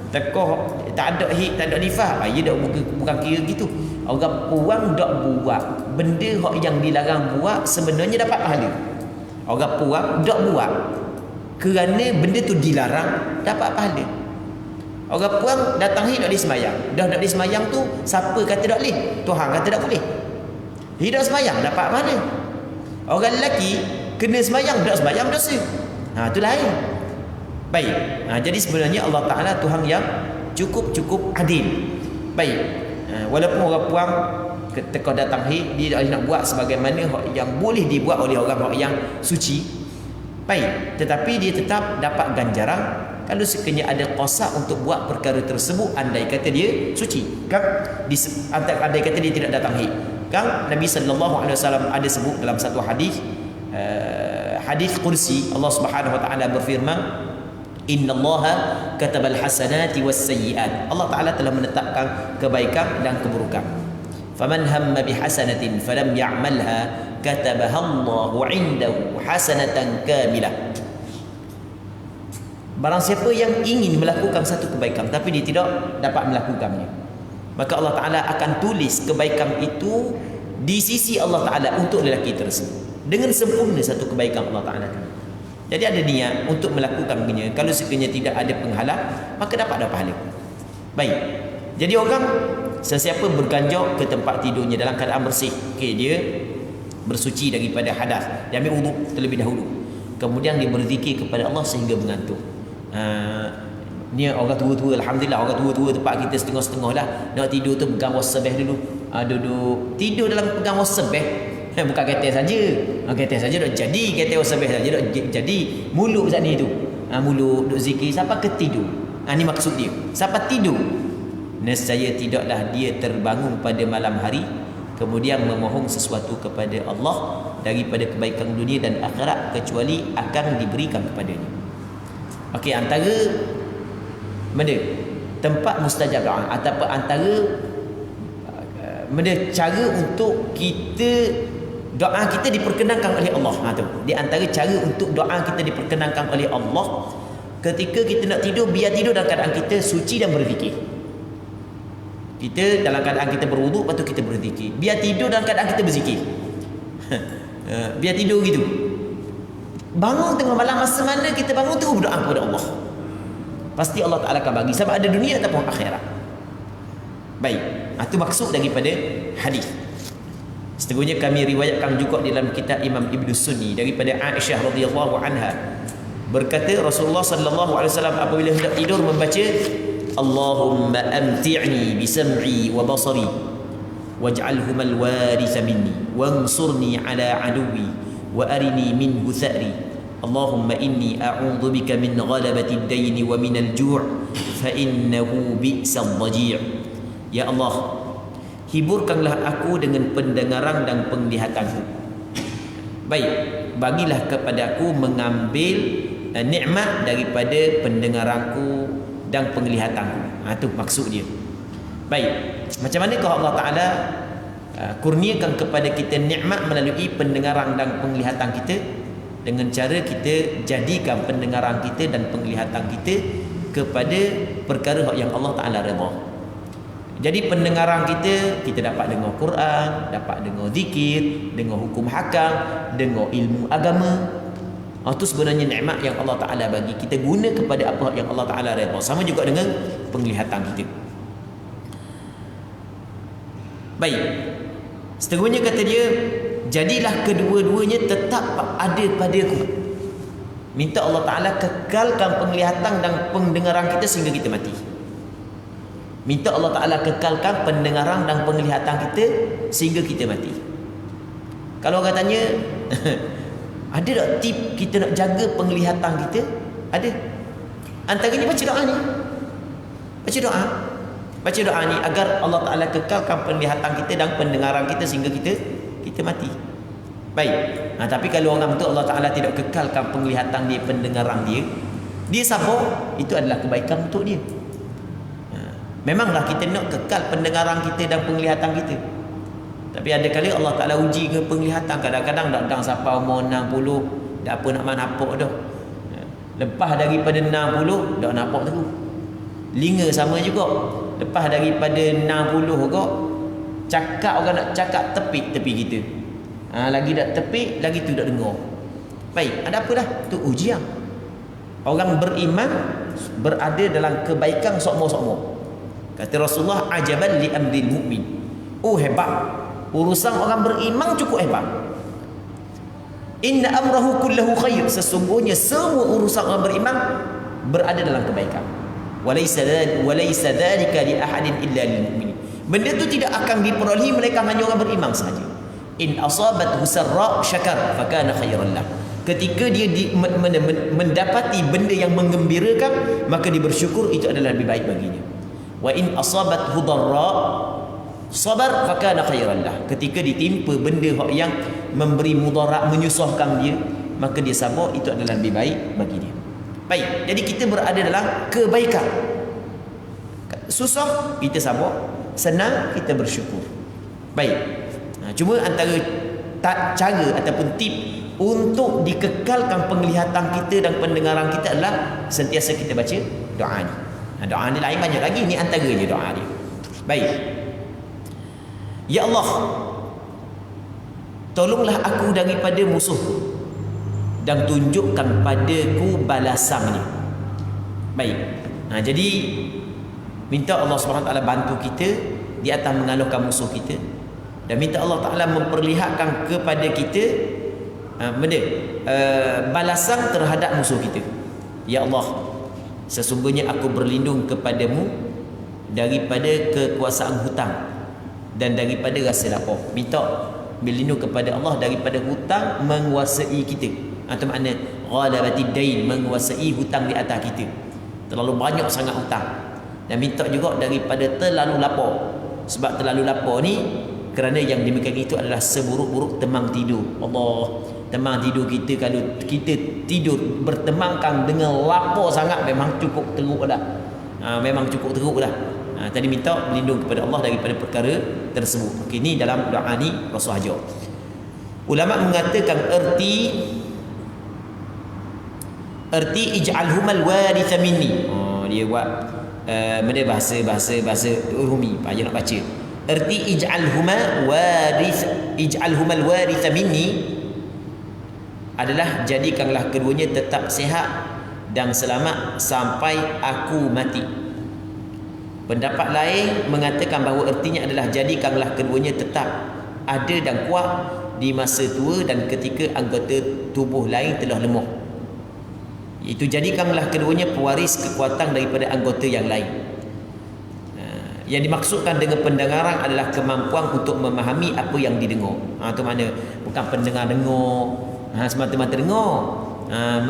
tekoh tak ada haid, tak ada nifas, dia dak bukan kira gitu. Orang puang dak buat benda hak yang dilarang buat, sebenarnya dapat pahala. Orang puang dak buat kerana benda tu dilarang, dapat pahala. Orang puang datang haid dak disembayang. Dah dak disembayang tu siapa kata dak boleh? Tuhan kata dak boleh. Hidup sembayang dapat pahala. Orang lelaki kena sembayang, dak sembayang dosa. Tu lain. Baik. Jadi sebenarnya Allah Taala Tuhan yang cukup adil. Baik. Walaupun orang puang ketika datang haid, dia nak buat sebagaimana yang boleh dibuat oleh orang yang suci. Baik, tetapi dia tetap dapat ganjaran kalau sekiranya ada qasa untuk buat perkara tersebut, andai kata dia suci. Kan? Andai kata dia tidak datang haid. Kan Nabi sallallahu alaihi wasallam ada sebut dalam satu hadis, hadis kursi, Allah Subhanahu wa taala berfirman, innallaha katabal hasanati was sayyiat. Allah Taala telah menetapkan kebaikan dan keburukan. Faman hamma bihasanatin falam ya'malha katabaha Allahu 'indahu hasanatan kamilah. Barang siapa yang ingin melakukan satu kebaikan tapi dia tidak dapat melakukannya, maka Allah Taala akan tulis kebaikan itu di sisi Allah Taala untuk lelaki tersebut dengan sempurna satu kebaikan Allah Taala. Jadi ada niat untuk melakukannya. Kalau sekiranya tidak ada penghalang, maka dapat pahala. Baik. Jadi orang sesiapa berganjak ke tempat tidurnya dalam keadaan bersih, dia bersuci daripada hadas, dia ambil wuduk terlebih dahulu. Kemudian dia berzikir kepada Allah sehingga mengantuk. Ni orang tua-tua, alhamdulillah orang tua-tua tempat kita setengah-setengah lah. Nak tidur tu pegang wasbah dulu. Duduk tidur dalam pegang wasbah. Bukan ketel saja. Ketel saja dah jadi, ketel wasbah saja dah jadi. Mulut saat ni tu. Mulut duk zikir sampai ke tidur. Ni maksud dia. Sampai tidur. Nescaya tidaklah dia terbangun pada malam hari kemudian memohon sesuatu kepada Allah daripada kebaikan dunia dan akhirat kecuali akan diberikan kepadanya. Okey, antara mana tempat mustajab doa ataupun antara mana cara untuk kita doa kita diperkenankan oleh Allah. Tu di antara cara untuk doa kita diperkenankan oleh Allah ketika kita nak tidur, biar tidur dalam keadaan kita suci dan berzikir. Kita dalam keadaan kita berwuduk, lepas tu kita berzikir. Biar tidur dalam keadaan kita berzikir. Biar tidur gitu. Bangun tengah malam, masa mana kita bangun tu berdoa kepada Allah. Pasti Allah Ta'ala akan bagi, sama ada dunia ataupun akhirat. Baik, itu maksud daripada hadis. Setengahnya kami riwayatkan juga dalam kitab Imam Ibn Sunni daripada Aisyah radhiyallahu anha. Berkata Rasulullah sallallahu alaihi wasallam apabila hendak tidur membaca Allahumma amti'ni bisam'i wa basari waj'alhuma alwaritha minni wansurni ala aduwi wa arini minhu tha'ri Allahumma inni a'udhu bika min ghalabati ad-dayn wa min al-ju' fa innahu bi'sal dhaji'. Ya Allah, hiburkanlah aku dengan pendengaran dan penglihatanku. Baik, bagilah kepada aku mengambil nikmat daripada pendengaranku dan penglihatanku. Itu maksud dia. Baik, macam mana kalau Allah Ta'ala kurniakan kepada kita nikmat melalui pendengaran dan penglihatan kita, dengan cara kita jadikan pendengaran kita dan penglihatan kita kepada perkara yang Allah Ta'ala redha. Jadi pendengaran kita dapat dengar Quran, dapat dengar zikir, dengar hukum hakam, dengar ilmu agama. Itu sebenarnya nikmat yang Allah Ta'ala bagi. Kita guna kepada apa yang Allah Ta'ala redha. Sama juga dengan penglihatan kita. Baik, seterusnya kata dia, jadilah kedua-duanya tetap ada padaku. Minta Allah Ta'ala kekalkan penglihatan dan pendengaran kita sehingga kita mati. Minta Allah Ta'ala kekalkan pendengaran dan penglihatan kita sehingga kita mati. Kalau orang tanya ada tak tip kita nak jaga penglihatan kita? Ada. Antaranya baca doa ni. Baca doa. Baca doa ni agar Allah Ta'ala kekalkan penglihatan kita dan pendengaran kita sehingga kita mati. Baik. Tapi kalau orang tu Allah Ta'ala tidak kekalkan penglihatan dia, pendengaran dia, dia sabar, itu adalah kebaikan untuk dia. Memanglah kita nak kekal pendengaran kita dan penglihatan kita. Tapi ada kali Allah Ta'ala uji ke penglihatan. Kadang-kadang datang sampai umur 60, dah apa nak nampak dah. Lepas daripada 60, dah nampak tu. Linga sama juga. Lepas daripada 60 kok, cakap orang nak cakap tepi kita. Lagi dak tepi, lagi tu dak dengar. Baik, ada apa dah? Tu ujian. Orang beriman berada dalam kebaikan sokmo-sokmo. Kata Rasulullah, ajaban li amril mu'min. Hebat. Urusan orang beriman cukup hebat. Inna amrahu kullahu khair. Sesungguhnya semua urusan orang beriman berada dalam kebaikan. Walaysa dhalika li ahadin illa lil mu'minin. Benda tu tidak akan diperolehi melainkan hanya orang beriman sahaja. In asabathu sarra syakar fakana khairan lah. Ketika dia mendapati benda yang menggembirakan, maka dia bersyukur, itu adalah lebih baik baginya. Wa in asabathu dharra sabar fakana khairan lah. Ketika ditimpa benda yang memberi mudarat, menyusahkan dia, maka dia sabar, itu adalah lebih baik bagi dia. Baik, jadi kita berada dalam kebaikan. Susah, kita sabar. Senang, kita bersyukur. Baik. Cuma antara cara ataupun tip untuk dikekalkan penglihatan kita dan pendengaran kita adalah sentiasa kita baca doa ni. Doa ni lain banyak lagi, ni antaranya doa dia. Baik. Ya Allah, tolonglah aku daripada musuhku dan tunjukkan padaku balasannya. Baik. Jadi minta Allah SWT bantu kita di atas mengalahkan musuh kita, dan minta Allah Ta'ala memperlihatkan kepada kita balasan terhadap musuh kita. Ya Allah, Sesungguhnya aku berlindung kepadamu daripada kekuasaan hutang dan daripada rasa lapar. Minta berlindung kepada Allah daripada hutang menguasai kita. Atau makna ghalabatid dain, menguasai hutang di atas kita. Terlalu banyak sangat hutang. Dan minta juga daripada terlalu lapar. Sebab terlalu lapar ni, kerana yang demikian itu adalah seburuk-buruk temang tidur. Allah, temang tidur kita, kalau kita tidur bertemangkan dengan lapar sangat, memang cukup teruk dah. Memang cukup teruk dah. Tadi minta berlindung kepada Allah daripada perkara tersebut. Okey, ni dalam doa ni Rasul ajar. Ulama mengatakan erti ij'alhumal waritha minni. Dia buat bahasa Rumi, payah nak baca. Erti ij'alhumal waritha minni adalah jadikanlah keduanya tetap sihat dan selamat sampai aku mati. Pendapat lain mengatakan bahawa ertinya adalah jadikanlah keduanya tetap ada dan kuat di masa tua dan ketika anggota tubuh lain telah lemah. Itu jadikanlah keduanya pewaris kekuatan daripada anggota yang lain. Yang dimaksudkan dengan pendengaran adalah kemampuan untuk memahami apa yang didengar. Itu mana? Bukan pendengar-dengar, semata-mata dengar.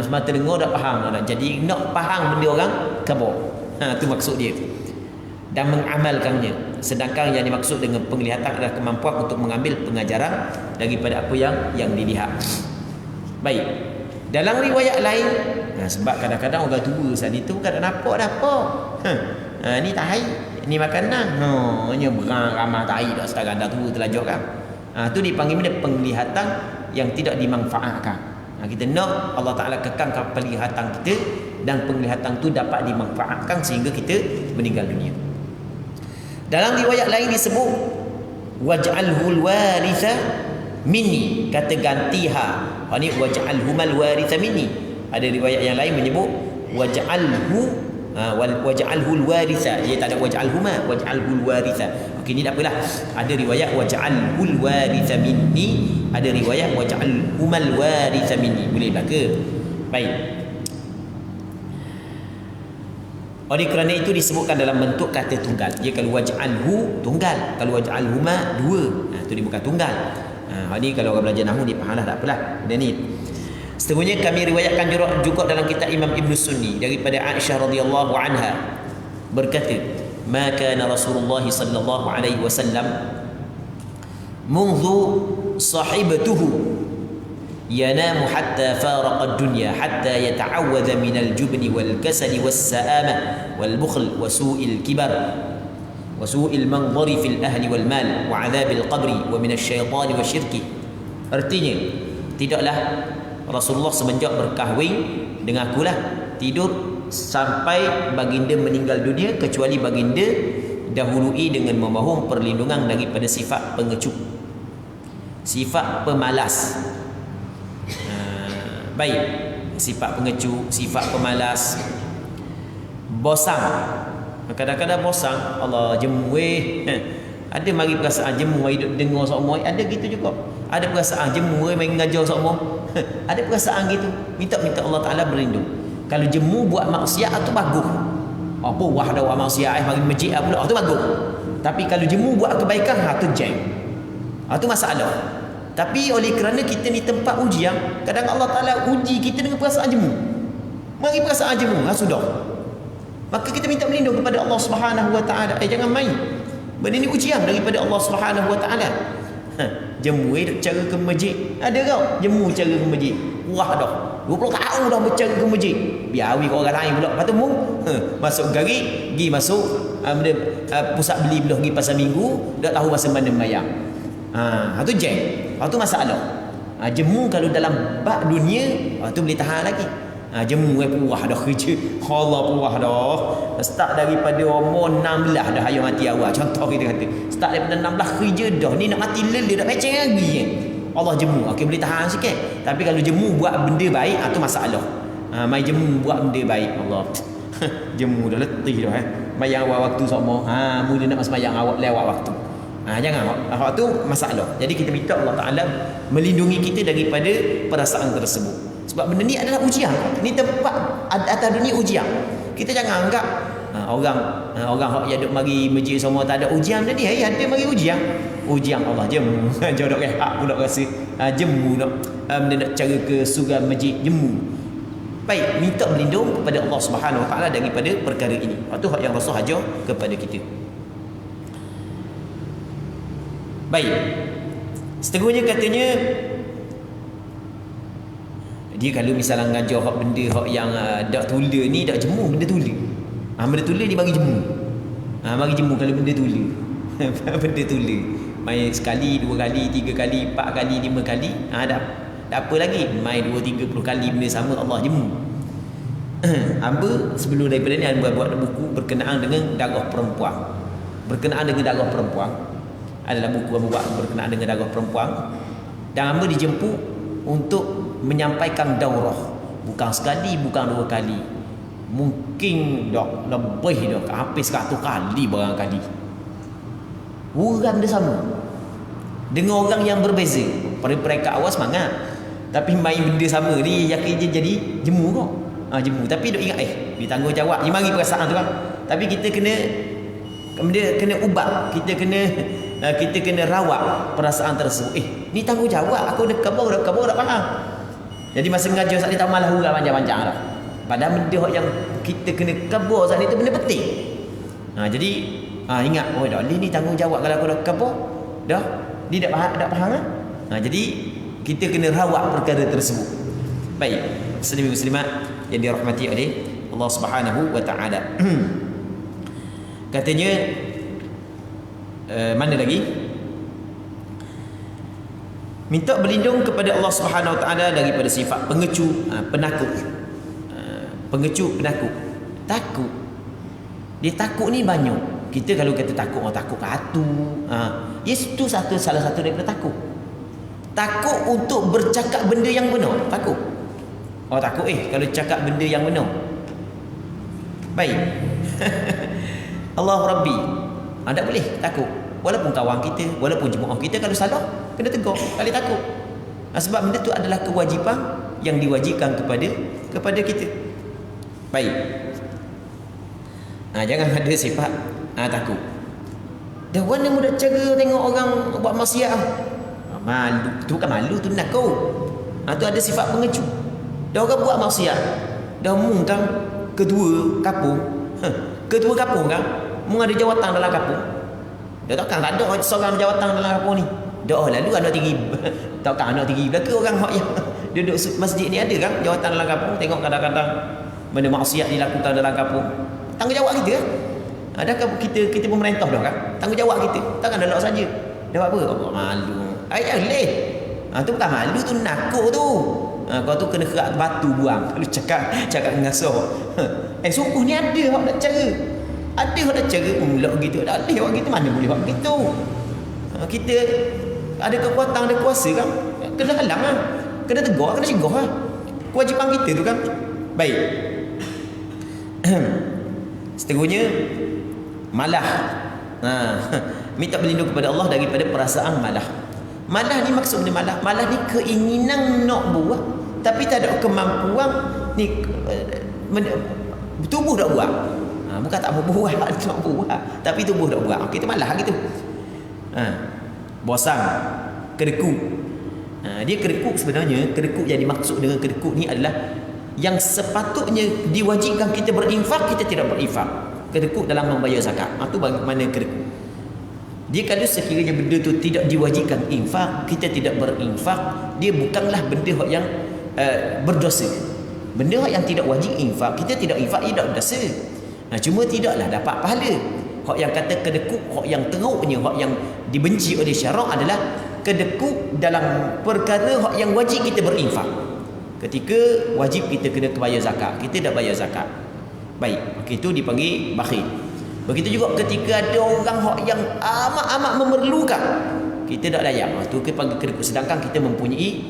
Semata dengar dah faham dah. Jadi nak faham benda orang khabar. Itu maksud dia. Dan mengamalkannya. Sedangkan yang dimaksud dengan penglihatan adalah kemampuan untuk mengambil pengajaran daripada apa yang dilihat. Baik. Dalam riwayat lain, sebab kadang-kadang orang tua saat itu bukan nak nampak dah apa. Ni tahi, ni makanan. Hanya berang ramah tahi dah sekarang dah tua terlajak kan. Tu dipanggil benda penglihatan yang tidak dimanfaatkan. Kita nak Allah Ta'ala kekangkan penglihatan kita dan penglihatan tu dapat dimanfaatkan sehingga kita meninggal dunia. Dalam riwayat lain disebut waj'alhul waritha minni, kata gantiha. Ni waj'alhumal waritha minni. Ada riwayat yang lain menyebut waj'alhul waritha. Dia tak ada waj'alhuma, waj'alhul waritha. Okey, ni tak apalah. Ada riwayat waj'alhul waritha minni, ada riwayat waj'alhumal waritha minni. Boleh belaka. Baik. Oleh kerana itu disebutkan dalam bentuk kata tunggal. Dia kalau waj'alhu tunggal, kalau waj'alhuma dua. Itu dia bukan tunggal. Ni kalau orang belajar nahwu dia faham dah, tak apalah. Dan ni seterusnya kami riwayatkan juga dalam kitab Imam Ibn Sunni daripada Aisyah radhiyallahu anha berkata, "Ma kana Rasulullah sallallahu alaihi wasallam منذ صحبته ينام حتى فارق الدنيا حتى يتعوذ من الجبن والكسل والسآمة والبخل وسوء الكبر وسوء المنظر في الأهل والمال وعذاب القبر ومن الشيطان والشرك." Artinya, tidaklah Rasulullah semenjak berkahwin dengan akulah tidur sampai baginda meninggal dunia kecuali baginda dahului dengan memohon perlindungan daripada sifat pengecut, sifat pemalas. Baik, sifat pengecut, sifat pemalas, bosan. Kadang-kadang bosan, Allah jemu ada mari perasaan jemu mari dengar semua, ada gitu juga. Ada perasaan jemu mari ngajar semua. Ada perasaan gitu. Minta Allah Taala berlindung. Kalau jemu buat maksiat itu bagus. Apa wah dah buat maksiat mari masjid pula, itu bagus. Tapi kalau jemu buat kebaikan, tu jam. Itu masalah. Tapi oleh kerana kita ni tempat ujian, kadang Allah Ta'ala uji kita dengan perasaan jemu. Mari perasaan jemu, sudah. Maka kita minta berlindung kepada Allah Subhanahu Wa Ta'ala. Jangan main. Benda ni ujian daripada Allah Subhanahu Wa Ta'ala. Jemu cara ke masjid. Ada kau jemu cara ke masjid. Wah dah 20 tahun dah bercara ke masjid. Biawi kau orang lain pula. Lepas tu masuk gari, pergi masuk pusat beli belah pergi pasal minggu, tak tahu masa mana memayang. Itu jam. Itu masalah. Jemu kalau dalam bab dunia, tu boleh tahan lagi. Jemu puah dah kerja. Allah puah dah. Start daripada umur 16 dah ayah mati awal. Contoh kita kata. Start daripada 16 kerja dah. Ni nak mati lele dah pecah lagi. Allah jemu. Okey, boleh tahan sikit. Tapi kalau jemu buat benda baik, tu masalah. Mai jemu buat benda baik. Allah. Jemu dah letih dah. Mayang awal waktu semua. Mula nak semayang awak lewat waktu. Jangan awak tu masalah. Jadi kita minta Allah Ta'ala melindungi kita daripada perasaan tersebut. Sebab benda ni adalah ujian. Ni tempat atas dunia ujian. Kita jangan anggap orang yang duk mari masjid semua tak ada ujian tadi. Ada mari ujian. Ujian Allah jemu. Jodoh rehat pula rasa. Jemu nak cara ke surga masjid jemu. Baik, minta berlindung kepada Allah Subhanahu Wa Taala daripada perkara ini. Itu hak yang Rasul ajar kepada kita. Baik. Seterusnya katanya, dia kalau misalnya ngajar hak benda hak yang dak tula ni, dak jemu benda tula. Benda tula dia bagi jemu. Bagi jemu kalau benda tula. Benda tula. Main sekali, 2 kali, 3 kali, 4 kali, 5 kali, tak apa lagi. Main 20-30 kali benda sama, Allah jemu. Hamba sebelum daripada ni hamba buat buku berkenaan dengan darah perempuan. Berkenaan dengan darah perempuan. Adalah buku hamba buat berkenaan dengan darah perempuan. Dan hamba dijemput untuk menyampaikan daurah. Bukan sekali, bukan 2 kali. Mungkin dah lebih dah, hampir 100 kali barangkali. Orang dia sama dengan orang yang berbeza. Pada mereka awal semangat, tapi main benda sama ni yakin je jadi jemu kok. Jemu. Tapi duk ingat ditanggungjawab. Dia mari perasaan tu kan. Tapi kita kena ubah. Kita kena rawat perasaan tersebut. Ni tanggungjawab. Aku dah khabar dah faham. Jadi masa mengajar saat ni tak malah hurah panjang-panjang dah. Padahal benda yang kita kena khabar saat ni tu benda penting. Jadi ingat, dah ni tanggungjawab kalau aku dah khabar. Dah dia dak faham kan? Jadi kita kena rawat perkara tersebut. Baik, muslimin muslimat yang dirahmati oleh Allah Subhanahu Wa Taala. Katanya mana lagi? Minta berlindung kepada Allah Subhanahu Wa Taala daripada sifat pengecut, penakut. Pengecut, penakut. Takut. Dia takut ni banyak. Kita kalau kata takut, takut katu. Yes, itu salah satu daripada takut. Takut untuk bercakap benda yang benar. Takut. Takut kalau cakap benda yang benar. Baik. Allah Rabbi. Tak boleh takut. Walaupun kawan kita, walaupun jemaah kita, kalau salah kena tegur. Kali takut. Sebab benda tu adalah kewajipan yang diwajibkan kepada kita. Baik. Jangan ada sifat takut. Dah mana mudah cara tengok orang buat maksiat. Malu. Tu bukan malu, tu nakut. Tu ada sifat pengecut. Dah orang buat maksiat. Dah mung kan ketua kampung. Ketua kampung kan. Mung ada jawatan dalam kampung. Dah takkan tak ada seorang jawatan dalam kampung ni. Dah lalu anak tinggi. Takkan anak tinggi belaka orang hak yang duduk masjid ni ada kan jawatan dalam kampung. Tengok kadang-kadang benda maksiat dilakukan dalam kampung. Tanggungjawab kita kan. Adakah kita pemerintah dah kan? Tanggungjawab kita. Takkan dah saja. Dah buat apa? Allah malu. Leh. Tu bukan malu, tu nakut tu. Kau tu kena kerak batu buang. Kalau cakap ngasuh. Sungguh ni ada hak nak cara. Ada hak nak cara mulak gitu. Tak boleh hak gitu, mana boleh hak gitu. Kita ada kekuatan, ada kuasa kan? Kena halang kan? Kena tegur, kena cegah kan? Kewajipan kita tu kan? Baik. Seterusnya malah. Minta berlindung kepada Allah daripada perasaan malah. Malah ni maksudnya malah ni keinginan nak buat tapi tak ada kemampuan ni tubuh tak buat. Bukan tak mau buat, nak buat tapi tubuh tak buat. Kita malah gitu. Bosan, kedekut. Dia kedekut sebenarnya, kedekut yang dimaksud dengan kedekut ni adalah yang sepatutnya diwajibkan kita berinfak, kita tidak berinfak. Kedekut dalam membayar zakat. Itu bagaimana kedekut. Dia kalau sekiranya benda tu tidak diwajibkan infak, kita tidak berinfak, dia bukanlah benda yang berdosa. Benda yang tidak wajib infak, kita tidak infak, ia tidak dosa. Cuma tidaklah dapat pahala. Hak yang kata kedekut, hak yang teruknya, hak yang dibenci oleh syarak adalah kedekut dalam perkara hak yang wajib kita berinfak. Ketika wajib kita kena bayar zakat, kita tak bayar zakat. Baik, itu dipanggil bakhil. Begitu juga ketika ada orang yang amat-amat memerlukan, kita tak layak. Itu kita panggil kedekut. Sedangkan kita mempunyai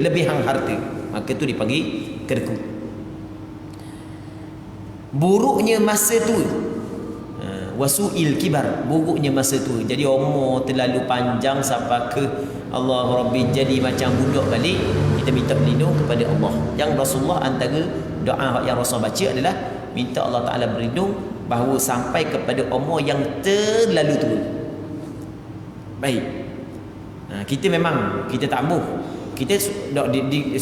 lebihan harta, maka itu dipanggil kedekut. Buruknya masa tua. Wasu'il kibar, buruknya masa tua. Jadi umur terlalu panjang sampai ke Allah Rabbi jadi macam budak balik. Kita minta berlindung kepada Allah. Yang Rasulullah antara doa yang Rasul baca adalah minta Allah Ta'ala berlindung bahawa sampai kepada umur yang terlalu tua. Baik, kita memang kita tak ambuh. Kita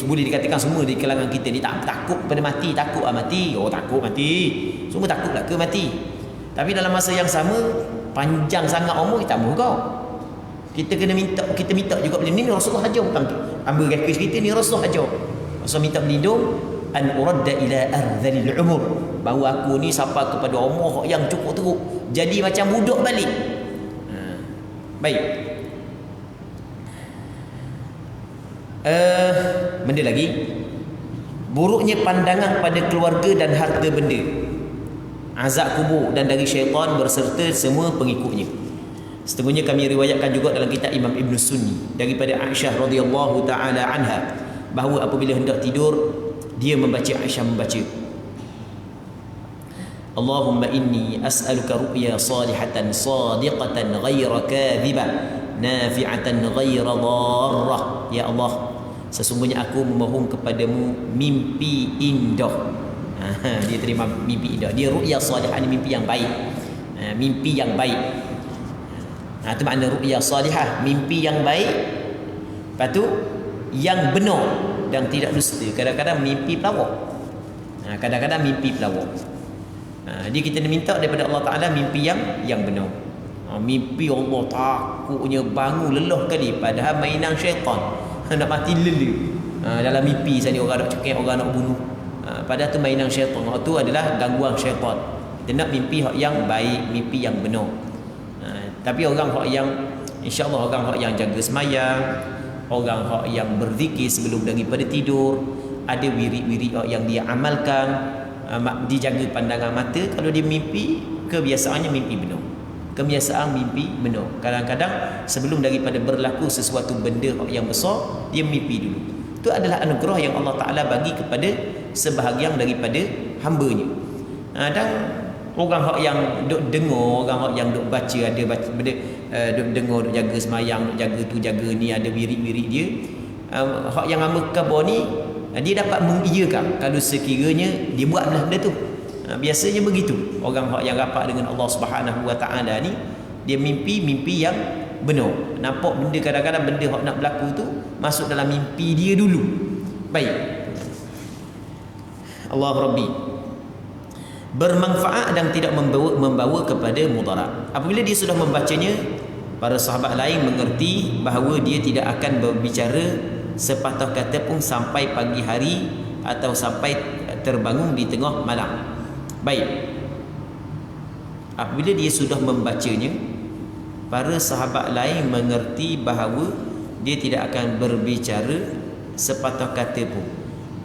boleh dikatakan semua di kalangan kita ni tak takut pada mati. Takut mati. Oh, takut mati. Semua takut lah ke mati. Tapi dalam masa yang sama, panjang sangat umur kita ambuh kau. Kita kena minta, kita minta juga ni Rasulullah ajar bukan ambil rekis kita ni Rasulullah ajar. Rasul minta berlindung an uradda ila ardhil umur, bahawa aku ni sampai kepada umur yang cukup teruk, jadi macam budak balik. Baik. Benda lagi, buruknya pandangan pada keluarga dan harta benda, azab kubur dan dari syaitan berserta semua pengikutnya. Setengahnya kami riwayatkan juga dalam kitab Imam Ibn Sunni daripada Aisyah radhiyallahu taala anha bahawa apabila hendak tidur dia membaca, Aisyah membaca, Allahumma inni as'aluka ru'ya salihatan sadiqatan ghaira kadhibah nafi'atan ghaira dharrah. Ya Allah, sesungguhnya aku memohon kepadamu mimpi indah. Dia terima mimpi indah. Dia ru'ya salihah ni mimpi yang baik. Mimpi yang baik. Itu makna ru'ya salihah, mimpi yang baik. Lepas tu yang benar dan tidak dusta. Kadang-kadang mimpi pelawak. Kadang-kadang mimpi pelawak. Dia kita minta daripada Allah Ta'ala mimpi yang benar. Mimpi Allah takutnya bangun lelah kali, padahal mainan syaitan. Nak mati lele. Dalam mimpi sana orang nak cekik, orang nak bunuh. Padahal tu mainan syaitan. Itu adalah gangguan syaitan. Kita nak mimpi yang baik, mimpi yang benar. Tapi orang yang insya-Allah orang yang jaga semayang, orang yang berzikir sebelum daripada tidur, ada wirid-wirid yang dia amalkan, dijaga pandangan mata. Kalau dia mimpi, kebiasaannya mimpi benar. Kebiasaan mimpi benar. Kadang-kadang sebelum daripada berlaku sesuatu benda yang besar, dia mimpi dulu. Itu adalah anugerah yang Allah Ta'ala bagi kepada sebahagian daripada hamba-Nya. Dan orang yang duk dengar, orang yang duk baca, ada baca benda, duk dengar, duk jaga semayang, duk jaga tu jaga ni, ada wirid-wirid dia. Hak yang hamba khabar ni, dia dapat mengiyakan kalau sekiranya dia buat benda tu. Biasanya begitu. Orang yang rapat dengan Allah Subhanahu Wa Taala ni, dia mimpi yang benar. Nampak benda, kadang-kadang benda hak nak berlaku tu masuk dalam mimpi dia dulu. Baik. Allah Rabbi, bermanfaat dan tidak membawa kepada mudarat. Apabila dia sudah membacanya, para sahabat lain mengerti bahawa dia tidak akan berbicara sepatah kata pun sampai pagi hari atau sampai terbangun di tengah malam. Baik. Apabila dia sudah membacanya, para sahabat lain mengerti bahawa dia tidak akan berbicara sepatah kata pun.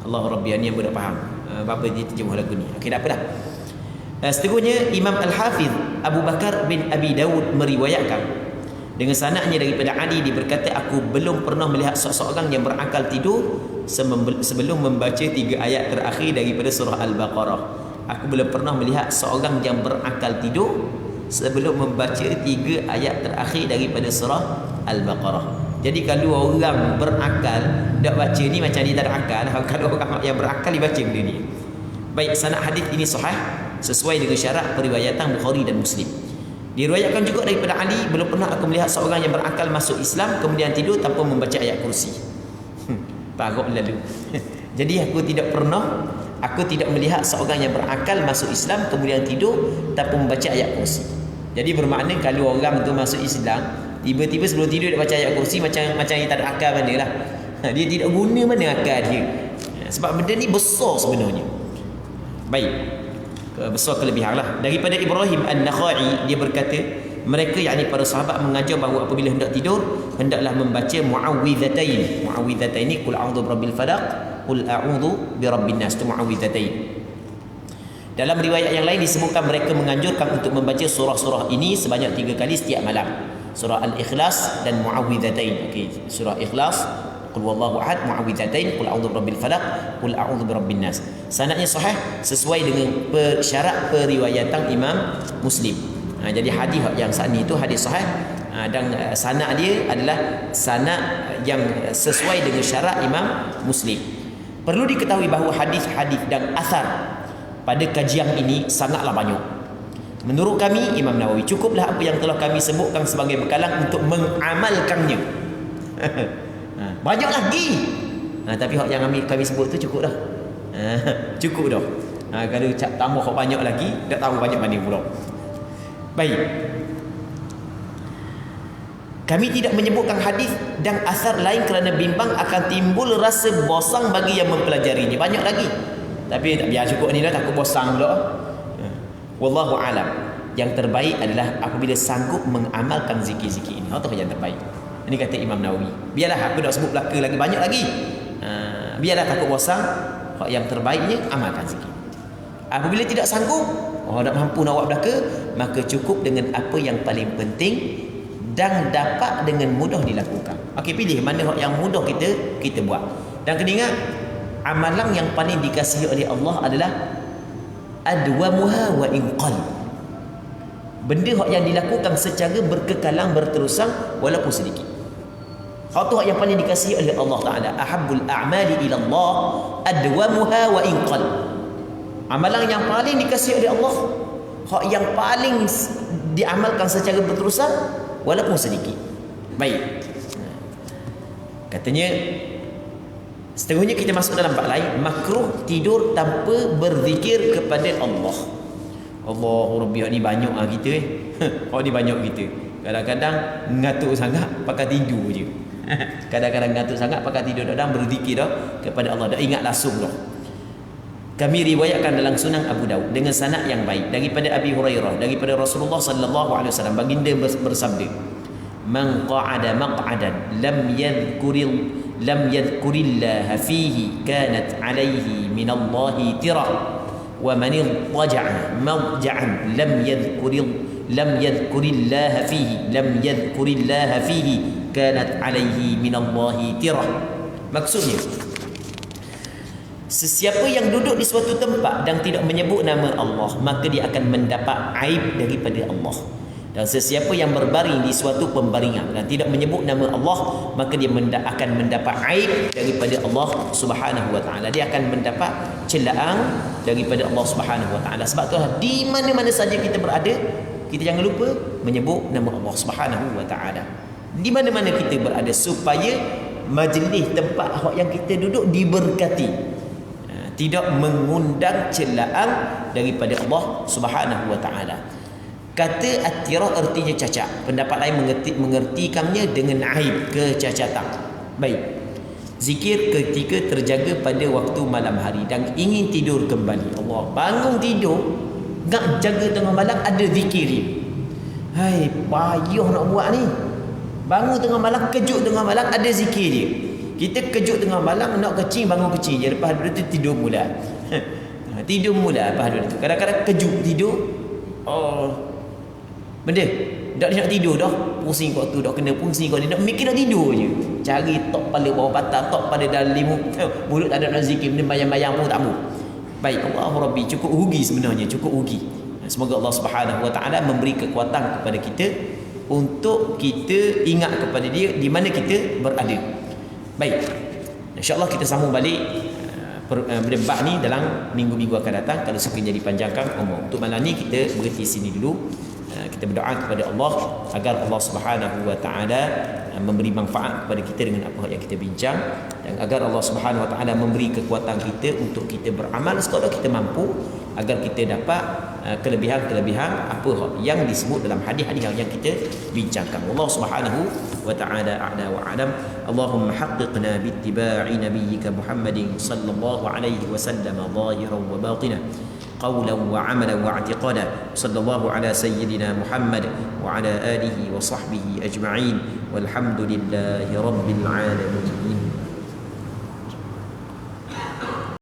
Allah Rabbi, ni yang boleh faham apa dia terjemah lagu ni. Okey, tak apa dah. Seterusnya Imam Al-Hafiz Abu Bakar bin Abi Dawud meriwayatkan dengan sanadnya daripada Ali, dia berkata, aku belum pernah melihat seseorang yang berakal tidur sebelum membaca 3 ayat terakhir daripada surah Al-Baqarah. Aku belum pernah melihat seorang yang berakal tidur sebelum membaca 3 ayat terakhir daripada surah Al-Baqarah. Jadi kalau orang berakal tak baca ni, macam dia tak ada akal. Kalau orang yang berakal dia baca benda ni. Baik, sanad hadis ini sahih sesuai dengan syarat periwayatan Bukhari dan Muslim. Diriwayatkan juga daripada Ali, belum pernah aku melihat seorang yang berakal masuk Islam kemudian tidur tanpa membaca ayat kursi. Parok lalu. Jadi aku tidak melihat seorang yang berakal masuk Islam kemudian tidur tanpa membaca ayat kursi. Jadi bermakna kalau orang tu masuk Islam, tiba-tiba sebelum tidur dia baca ayat kursi, macam dia tak ada akal mana lah. Dia tidak guna mana akal dia. Sebab benda ni besar sebenarnya. Baik, besar kelebihan lah. Daripada Ibrahim An-Nakhai, dia berkata, mereka yakni para sahabat mengajar bahawa apabila hendak tidur hendaklah membaca muawwidzatain. Muawwidzatain ni qul a'udzu birabbil falaq, qul a'udzu birabbin nas, tu muawwidzatain. Dalam riwayat yang lain disebutkan mereka menganjurkan untuk membaca surah-surah ini sebanyak 3 kali setiap malam. Surah Al-Ikhlas dan muawwidzatain. Okey, surah Ikhlas, qul wallahu ahad, muawwidzatain, qul a'udzu birabbil falaq, qul a'udzu birabbin nas. Sanadnya sahih sesuai dengan syarat periwayatan Imam Muslim. Jadi hadis yang saat ni itu hadis sahih, dan sanad dia adalah sanad yang sesuai dengan syarat Imam Muslim. Perlu diketahui bahawa hadis-hadis dan asar pada kajian ini sangatlah banyak. Menurut kami Imam Nawawi, cukuplah apa yang telah kami sebutkan sebagai bekalan untuk mengamalkannya. Banyak lagi. Tapi yang kami sebut tu cukup dah. Cukup dah. Kalau tambah banyak lagi, tak tahu banyak mana pula. Baik. Kami tidak menyebutkan hadis dan asar lain kerana bimbang akan timbul rasa bosan bagi yang mempelajarinya. Banyak lagi. Tapi tak biar cukup ni dah, takut bosan pula. Wallahu alam. Yang terbaik adalah apabila sanggup mengamalkan zikir-zikir ini. Itu yang terbaik. Ini kata Imam Nawawi. Biarlah aku dah sebut belaka lagi banyak lagi. Biarlah takut bosan. Yang terbaiknya amalkan zikir. Apabila tidak sanggup, tak mampu nak buat belaka, maka cukup dengan apa yang paling penting dan dapat dengan mudah dilakukan. Okey, pilih mana yang mudah kita buat. Dan kena ingat, amalan yang paling dikasihi oleh Allah adalah adwamuha wa inqal. Benda yang dilakukan secara berkekalan, berterusan walaupun sedikit. Hak tu yang paling dikasihi oleh Allah Taala. Ahabbul a'mali ila Allah adwamuha wa inqal. Amalan yang paling dikasihi oleh Allah, hak yang paling diamalkan secara berterusan walaupun sedikit. Baik. Katanya seterusnya kita masuk dalam bab lain, makruh tidur tanpa berzikir kepada Allah. Allahu Rabbi, ni banyak kita Oh ni banyak kita. Kadang-kadang ngantuk sangat pakai tidur je. Kadang-kadang ngantuk sangat pakai tidur, dan berzikir dah kepada Allah, dah ingat langsung dah. Kami riwayatkan dalam Sunan Abu Daud dengan sanad yang baik daripada Abi Hurairah, daripada Rasulullah sallallahu alaihi wasallam, baginda bersabda, "Man qa'ada maq'adan lam yadhkurillaha fihi kanat alaihi min Allahi tira wa man idtaja'a mawja'an lam yadhkurillaha fihi kanat alaihi min Allahi tira." Maksudnya, sesiapa yang duduk di suatu tempat dan tidak menyebut nama Allah, maka dia akan mendapat aib daripada Allah. Dan sesiapa yang berbaring di suatu pembaringan dan tidak menyebut nama Allah, maka dia akan mendapat aib daripada Allah Subhanahu wa taala. Dia akan mendapat celaan daripada Allah Subhanahu wa taala. Sebab tu di mana-mana saja kita berada, kita jangan lupa menyebut nama Allah Subhanahu wa taala. Di mana-mana kita berada, supaya majlis tempat yang kita duduk diberkati, tidak mengundang celaan daripada Allah Subhanahu wa taala. Kata at-tira artinya cacat. Pendapat lain mengertikannya dengan aib, kecacatan. Baik. Zikir ketika terjaga pada waktu malam hari dan ingin tidur kembali. Allah, bangun tidur, nak jaga tengah malam, ada zikir ni. Hai, payah nak buat ni. Bangun tengah malam, kejut tengah malam, ada zikir dia. Kita kejut tengah malam, nak kecing, bangun kecing je. Lepas tu tidur mula. Tidur mula lepas tu. Kadang-kadang kejut tidur. Benda tak nak tidur dah. Pusing kat tu, dah kena pusing kat ni. Nak mikir nak tidur je. Cari tok kepala bawah patah, tok pada dalam limu. Mulut tak ada nak zikir, benda bayang-bayang pun tak mau. Baik, Allahu Rabbi, cukup rugi sebenarnya, cukup rugi. Semoga Allah Subhanahu wa taala memberi kekuatan kepada kita untuk kita ingat kepada Dia di mana kita berada. Baik, insyaAllah kita sambung balik bab ni dalam minggu-minggu akan datang. Kalau sekiranya dipanjangkan umur. Untuk malam ni kita berhenti sini dulu. Kita berdoa kepada Allah agar Allah Subhanahu wa taala memberi manfaat kepada kita dengan apa yang kita bincang, dan agar Allah Subhanahu wa taala memberi kekuatan kita untuk kita beramal sekadar kita mampu, agar kita dapat kelebihan-kelebihan apa yang disebut dalam hadis-hadis yang kita bincangkan. Allah Subhanahu wa ta'ala a'la wa a'lam. Allahumma haqqiqna bittiba'i nabiyyika Muhammadin sallallahu alaihi wasallam zahiran wa batinan, qawlan wa 'amalan wa i'tiqadan. Sallallahu ala sayyidina Muhammad wa ala alihi wa sahbihi ajma'in. Walhamdulillahi rabbil alamin.